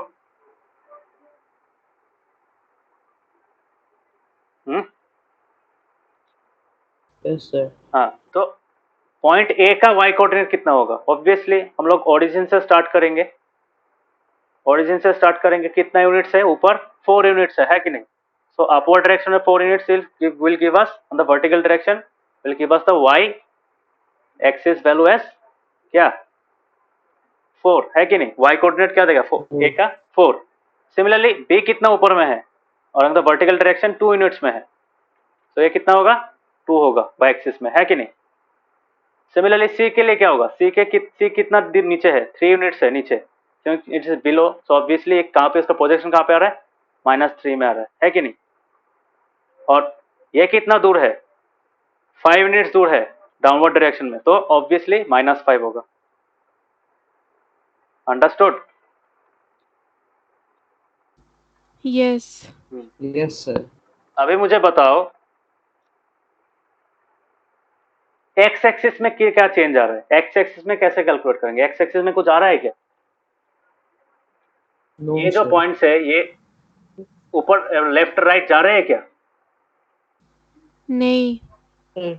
Yes, sir. हाँ, तो पॉइंट ए का y कोऑर्डिनेट कितना होगा? ऑब्वियसली हम लोग ओरिजिन से स्टार्ट करेंगे, ओरिजिन से स्टार्ट करेंगे। कितना यूनिट्स है ऊपर? 4 यूनिट्स है कि नहीं? सो अपवर्ड डायरेक्शन में 4 units will give us on the vertical direction will give us the y axis value S क्या 4 है कि नहीं? y कोऑर्डिनेट क्या देगा? 4 a का 4। सिमिलरली b कितना ऊपर में है और in the vertical direction 2 units में है, तो ये कितना होगा? 2 होगा y एक्सिस में, है कि नहीं? सिमिलरली c के लिए क्या होगा? c कितना नीचे है? 3 यूनिट्स है नीचे, क्योंकि it is below, so obviously एक कहाँ पे उसका प्रोजेक्शन कहाँ पे आ रहा है? -3 में आ रहा है कि नहीं? और ये कितना दूर है? 5 यूनिट्स दूर है डाउनवर्ड डायरेक्शन में, तो ऑब्वियसली -5 होगा। अंडरस्टूड? yes, Yes, sir. अभी मुझे बताओ, एक्स एक्सिस में क्या चेंज आ रहा है? एक्स एक्सिस में कैसे कैलकुलेट करेंगे? एक्स एक्सिस में कुछ आ रहा है क्या? No, ये जो sir. पॉइंट्स है, ये ऊपर लेफ्ट राइट जा रहे हैं क्या? नहीं, Sir.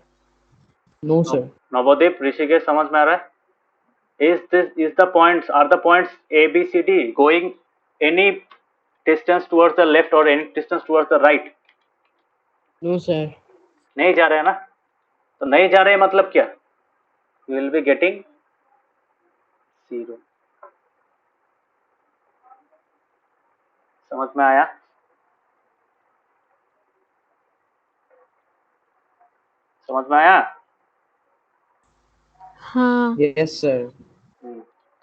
No, sir. नवोदीप, ऋषिकेश, समझ में आ रहा है? is the points, are the points a b c d going any distance towards the left or any distance towards the right? No, sir. नहीं जा रहे हैं ना? तो नहीं जा रहे हैं मतलब क्या? you will be getting 0। समझ में आया? समझ में आया? हाँ, Yes, sir.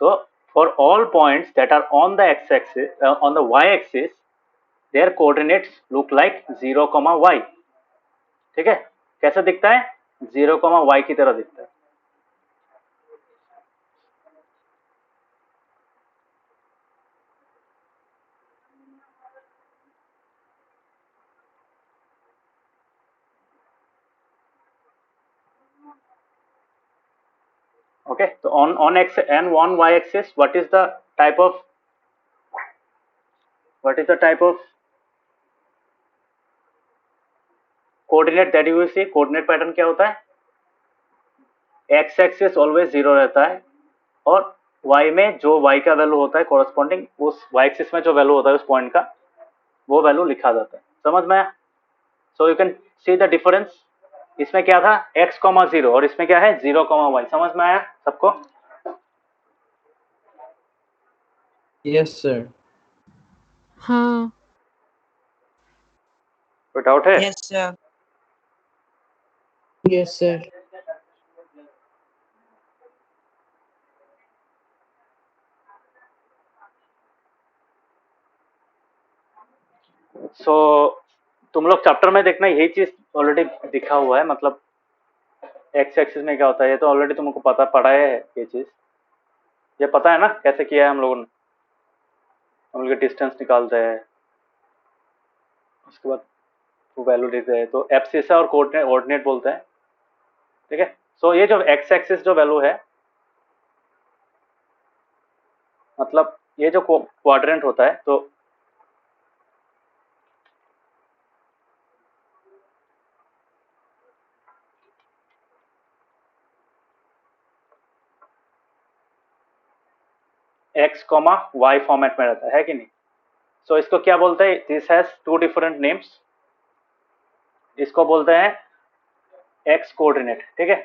तो for all points that are on the x axis, on the y axis, their coordinates look like 0, y। ठीक है? कैसे दिखता है? 0, y की तरह दिखता है। Okay, so on x and on y axis, what is the type of coordinate that you will see? coordinate pattern क्या होता है? x axis always 0 रहता है, और y में जो y का वैल्यू होता है corresponding, उस y axis में जो वैल्यू होता है उस पॉइंट का, वो वैल्यू लिखा जाता है। समझ में आया? सो you can see the difference. इसमें क्या था? x, 0, और इसमें क्या है? 0, y। समझ में आया सबको? Yes, sir. हाँ, कोई डाउट है? Yes, sir. Yes, sir. सो तुम लोग चैप्टर में देखना, यही चीज ऑलरेडी दिखा हुआ है। मतलब एक्स एक्सिस में क्या होता है, ये तो ऑलरेडी तुमको पता पड़ा है। ये चीज ये पता है ना कैसे किया है हम लोगों ने? हम लोग डिस्टेंस निकालते हैं, उसके बाद वो वैल्यू देते हैं, तो एब्सिस और कोऑर्डिनेट बोलते हैं। ठीक है? सो ये जो एक्स एक्सिस जो वैल्यू है, मतलब ये जो क्वाड्रेंट होता है, तो एक्स कॉमा वाई फॉर्मेट में रहता है कि नहीं? सो इसको क्या बोलते हैं? This has two different names. इसको बोलते हैं एक्स कोऑर्डिनेट, ठीक है?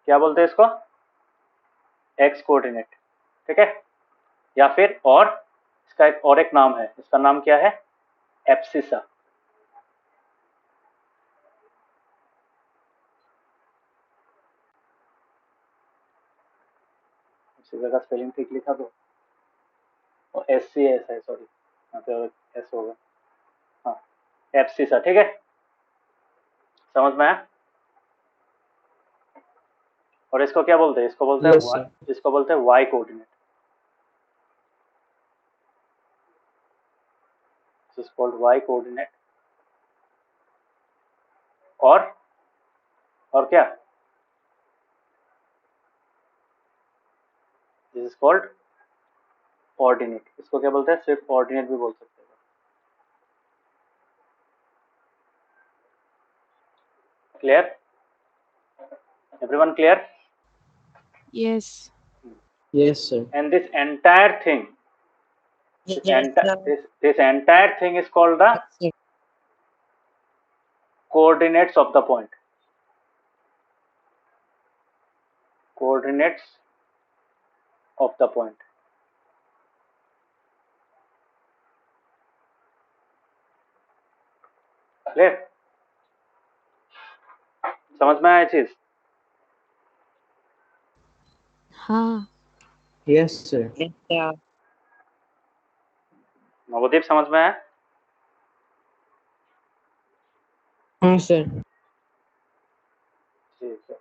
क्या बोलते हैं इसको? एक्स कोऑर्डिनेट, ठीक है? या फिर और इसका एक और एक नाम है, इसका नाम क्या है? एब्सिसा। एब्सिसा का स्पेलिंग ठीक लिखा दो। और एस सी एस है, सॉरी, यहाँ पे एस होगा। हाँ, एब्सिसा, ठीक है? समझ में आया? और इसको क्या बोलते हैं? इसको बोलते हैं Yes, sir. इसको बोलते हैं y coordinate. This is called y coordinate. और क्या? This is called ordinate. इसको क्या बोलते हैं? सिर्फ ऑर्डिनेट भी बोल सकते हैं। Clear? Everyone clear? Yes. Yes, sir. And this entire thing, this entire thing is called the Sir. coordinates of the point. Coordinates of the point. Clear? समझ में आया चीज? हाँ. Yes, sir. Yes, sir. Navdeep समझ में आया? हाँ सर। ठीक है,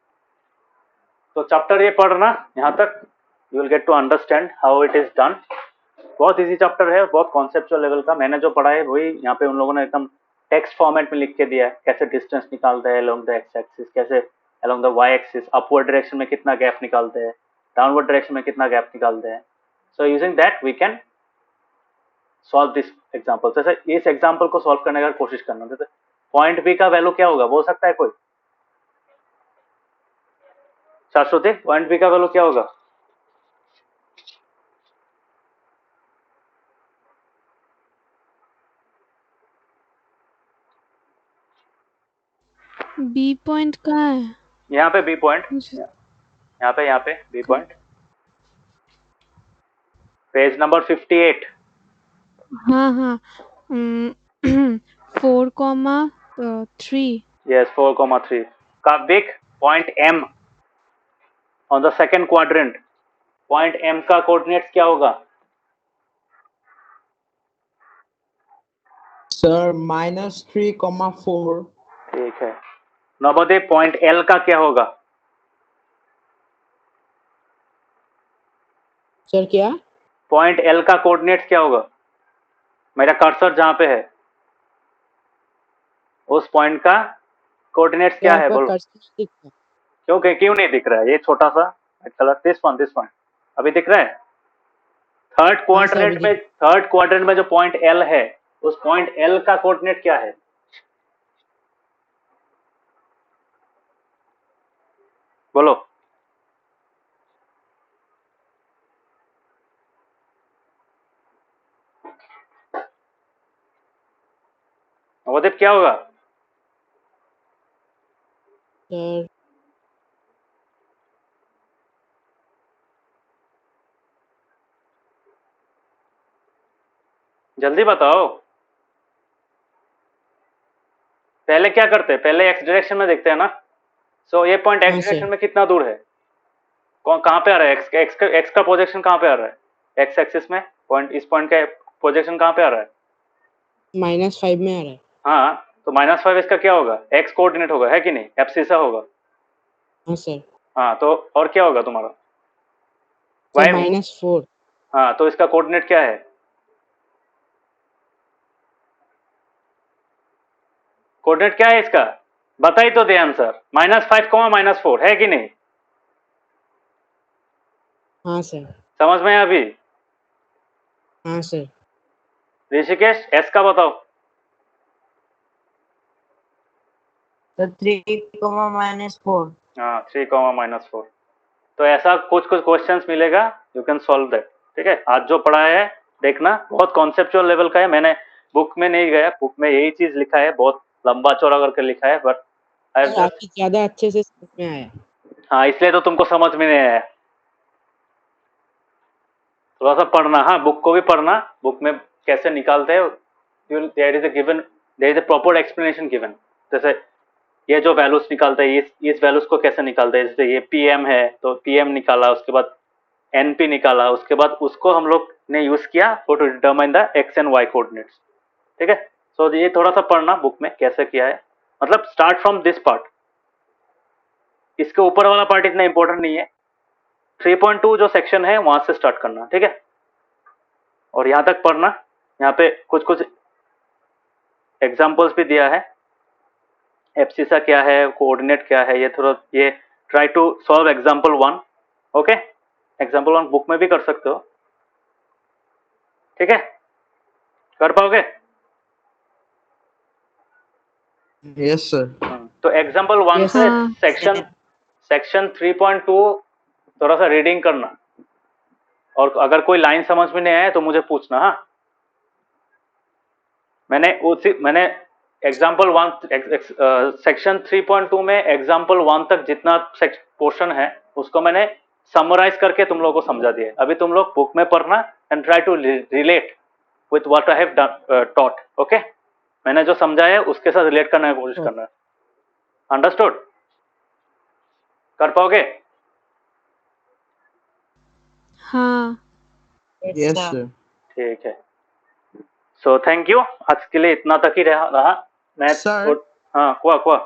तो चैप्टर ये पढ़ना यहाँ तक, you will get to understand how it is done. बहुत इजी चैप्टर है, बहुत कॉन्सेप्चुअल लेवल का। मैंने जो पढ़ा है वही यहाँ पे उन लोगों ने एकदम टेक्स्ट फॉर्मेट में लिख के दिया है। कैसे डिस्टेंस निकालते हैं अलोंग द एक्स एक्सिस, कैसे along the Y axis upward direction में कितना गैप निकालते हैं, डाउनवर्ड डायरेक्शन में कितना गैप निकालते हैं। So using that we can solve this example. जैसे इस एग्जाम्पल को सॉल्व करने का कोशिश करना। जैसे पॉइंट बी का वैल्यू क्या होगा बोल सकता है कोई? शाश्वती, पॉइंट बी का वैल्यू क्या होगा? B point कहाँ है? यहाँ पे बी पॉइंट, मुझे यहाँ पे बी पॉइंट, पेज नंबर 58। हाँ. 4,3. Yes, 4,3 का big point M on the second quadrant. Point M का कोऑर्डिनेट्स क्या होगा? Sir, -3,4. ठीक है। नवोदय, पॉइंट L का क्या होगा? सर क्या? पॉइंट L का कोऑर्डिनेट्स क्या होगा? मेरा कर्सर जहां पे है उस पॉइंट का कोऑर्डिनेट्स क्या है बोलो? क्यों नहीं दिख रहा है? ये छोटा सा कलर, दिस वन अभी दिख रहा है? थर्ड क्वाड्रेंट में जो पॉइंट L है उस पॉइंट L का कोऑर्डिनेट क्या है? बोलो। नवोदीप क्या होगा? सर जल्दी बताओ। पहले क्या करते हैं? पहले एक्स डायरेक्शन में देखते हैं ना। सो ये पॉइंट एक्स हाँ, सर। डायरेक्शन में कितना दूर है? कहाँ पे आ रहा है? एक्स का प्रोजेक्शन कहाँ पे आ रहा है? एक्स एक्सिस में पॉइंट, इस पॉइंट का प्रोजेक्शन कहाँ पे आ रहा है? -5 में आ रहा है। हाँ, तो -5 इसका क्या होगा? एक्स कोऑर्डिनेट होगा, है कि नहीं? एब्सिसा होगा। हाँ सर। हाँ, तो और क्या होगा तुम्हारा? Sir y. -4। हाँ, तो इसका कोऑर्डिनेट क्या है? कोऑर्डिनेट क्या है इसका? बता ही तो दे आंसर। -5, -4 है कि नहीं? हाँ सर। समझ में अभी? हाँ सर। ऋषिकेश, एस का बताओ। सर 3, -4। हाँ, 3, -4। तो ऐसा कुछ कुछ क्वेश्चंस मिलेगा, यू कैन सॉल्व दैट। ठीक है, आज जो पढ़ा है देखना, बहुत कॉन्सेप्चुअल लेवल का है, मैंने बुक में नहीं गया, बुक में यही चीज लिखा है, बहुत लंबा चौड़ा करके लिखा है, बट आई सर आपकी ज्यादा अच्छे से समझ में आया। हाँ, इसलिए तो तुमको समझ में नहीं आया। थोड़ा सा पढ़ना, हाँ बुक को भी पढ़ना, बुक में कैसे निकालते हैं, there is a given, there is a proper explanation given. जैसे ये जो वैल्यूज निकालते हैं, इस वैल्यूज को कैसे निकालते हैं, जैसे ये पीएम है तो पीएम निकाला, उसके बाद एनपी निकाला, उसके बाद उसको हम लोग ने यूज किया for to determine the x and Y coordinates. ठीक है, सो ये थोड़ा सा पढ़ना बुक में कैसे किया है, मतलब स्टार्ट फ्रॉम दिस पार्ट, इसके ऊपर वाला पार्ट इतना इंपॉर्टेंट नहीं है, 3.2 जो सेक्शन है वहां से स्टार्ट करना। ठीक है, और यहां तक पढ़ना, यहाँ पे कुछ कुछ एग्जाम्पल्स भी दिया है, एब्सिसा क्या है, कोऑर्डिनेट क्या है, ये थोड़ा ये try to solve example 1। Okay, example 1 book में भी कर सकते हो। ठीक है, कर पाओगे? Yes, sir. तो एग्जाम्पल 1 Yes, से हाँ। सेक्शन 3.2 थोड़ा सा रीडिंग करना, और अगर कोई लाइन समझ में नहीं आए तो मुझे पूछना। हाँ, मैंने एग्जाम्पल 1 सेक्शन 3.2 में एग्जाम्पल 1 तक जितना पोर्शन है उसको मैंने समराइज करके तुम लोगों को समझा दिया। अभी तुम लोग बुक में पढ़ना and try to relate with what I have taught. Okay, मैंने जो समझाया है उसके साथ रिलेट करने की कोशिश करना। अंडरस्टूड? कर पाओगे? हाँ। Yes, sir. ठीक है, सो थैंक यू, आज के लिए इतना तक ही रहा। मैं Sir. हाँ, कुआ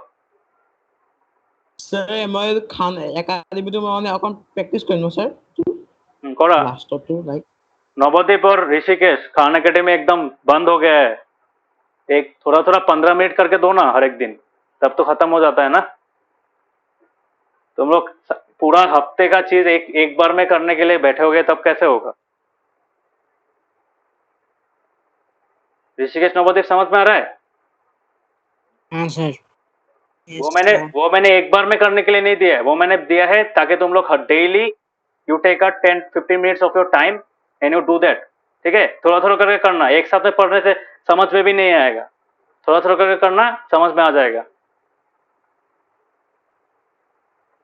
Sir, মই খান একাডেমিটো মানে অকণ প্ৰেক্টিচ কৰিম ন sir? करा। লাষ্টতো like नवद्वीप और ऋषिकेश खान अकेडमी एकदम बंद हो गया है, एक थोड़ा थोड़ा 15 मिनट करके दो ना हर एक दिन, तब तो खत्म हो जाता है ना। तुम लोग पूरा हफ्ते का चीज एक बार में करने के लिए बैठे होगे तब कैसे होगा? ऋषिकेश नवद्वीप समझ में आ रहा है? हाँ सर। वो मैंने एक बार में करने के लिए नहीं दिया है, वो मैंने दिया है ताकि तुम लोग daily you take a 10-15 minutes of your time and you do that. ठीक है, थोड़ा थोड़ा करके करना, एक साथ में पढ़ने से समझ में भी नहीं आएगा, थोड़ा थोड़ा करके करना, समझ में आ जाएगा।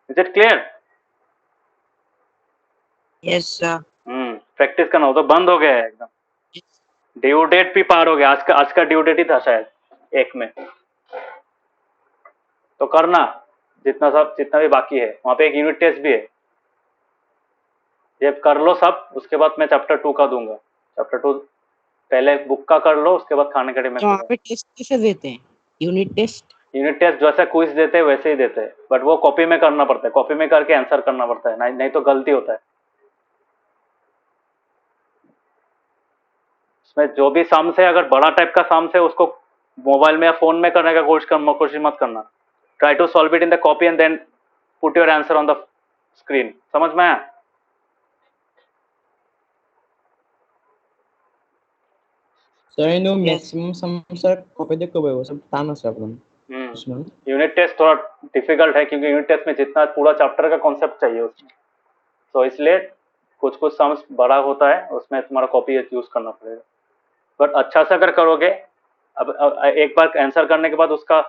Is it clear? Yes sir. Practice करना, वो तो बंद हो गया है एकदम, ड्यू डेट भी पार हो गया, आज का ड्यू डेट ही था शायद 1 में। तो करना जितना भी बाकी है, वहां पे एक यूनिट टेस्ट भी है, ये कर लो सब, उसके बाद मैं चैप्टर 2 का दूंगा। चैप्टर 2 पहले बुक का कर लो, उसके बाद खान अकेडमी तो वहाँ पे टेस्ट कैसे देते हैं? Unit test? यूनिट टेस्ट जैसे क्विज देते हैं वैसे ही देते हैं, बट वो कॉपी में करना पड़ता है, कॉपी में करके आंसर करना पड़ता है, नहीं तो गलती होता है। इसमें जो भी सम्स है, अगर बड़ा टाइप का सम्स है उसको मोबाइल में या फोन में करने का कोशिश मत करना। Try to solve it in the copy and then put your answer on the screen. समझ में आया? sir I know maximum sum sir কপিতে কৰিব সব টান আছে আপোনাৰ কিছুমান। यूनिट टेस्ट थोड़ा डिफिकल्ट है क्योंकि यूनिट टेस्ट में जितना पूरा चैप्टर का कॉन्सेप्ट चाहिए उसमें, तो इसलिए कुछ कुछ सम्स बड़ा होता है, उसमें तुम्हारा कॉपी यूज करना पड़ेगा। बट अच्छा से अगर करोगे, अब एक बार आंसर करने के बाद उसका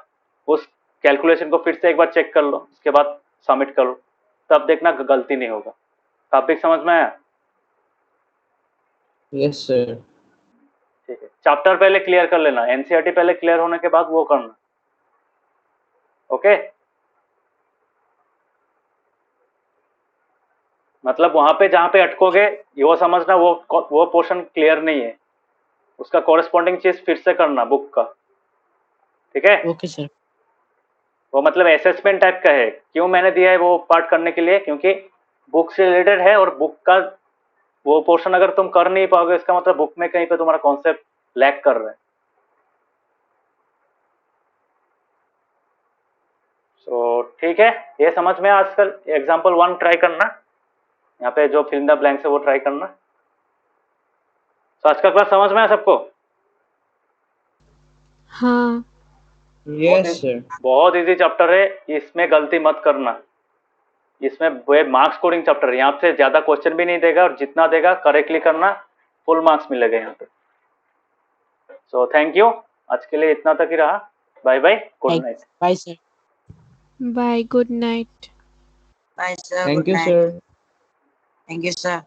उस कैलकुलेशन को फिर से एक बार चेक कर लो, उसके बाद सबमिट कर लो, तब देखना गलती नहीं होगा। टॉपिक समझ में आया? Yes, sir. ठीक है, चैप्टर पहले क्लियर कर लेना, एनसीईआरटी पहले क्लियर होने के बाद वो करना। ओके, मतलब वहां पे जहां पे अटकोगे वो समझना, वो पोर्शन क्लियर नहीं है, उसका कॉरेस्पॉन्डिंग चीज फिर से करना बुक का। ठीक है, ओके सर। वो मतलब असेसमेंट टाइप का है। क्यों मैंने दिया है वो पार्ट करने के लिए? क्योंकि बुक से रिलेटेड है, और बुक का वो पोर्शन अगर तुम कर नहीं पाओगे इसका मतलब बुक में कहीं पे तुम्हारा कॉन्सेप्ट लैक कर रहा है। सो ठीक है, ये समझ में आजकल एग्जाम्पल 1 ट्राई करना, यहाँ पे जो फिल इन द ब्लैंक्स है वो ट्राई करना। तो आज का क्लास समझ में आया सबको? हाँ। Yes, sir. बहुत इजी चैप्टर है, इसमें गलती मत करना। इसमें वे मार्क्स कोडिंग चैप्टर है, यहाँ से ज्यादा क्वेश्चन भी नहीं देगा और जितना देगा करेक्टली करना, फुल मार्क्स मिलेगा यहाँ पे। सो थैंक यू, आज के लिए इतना तक ही रहा। Bye bye, good night. Bye sir. Bye. Good night. Bye, sir. Thank Good you night. Sir. Thank you, sir.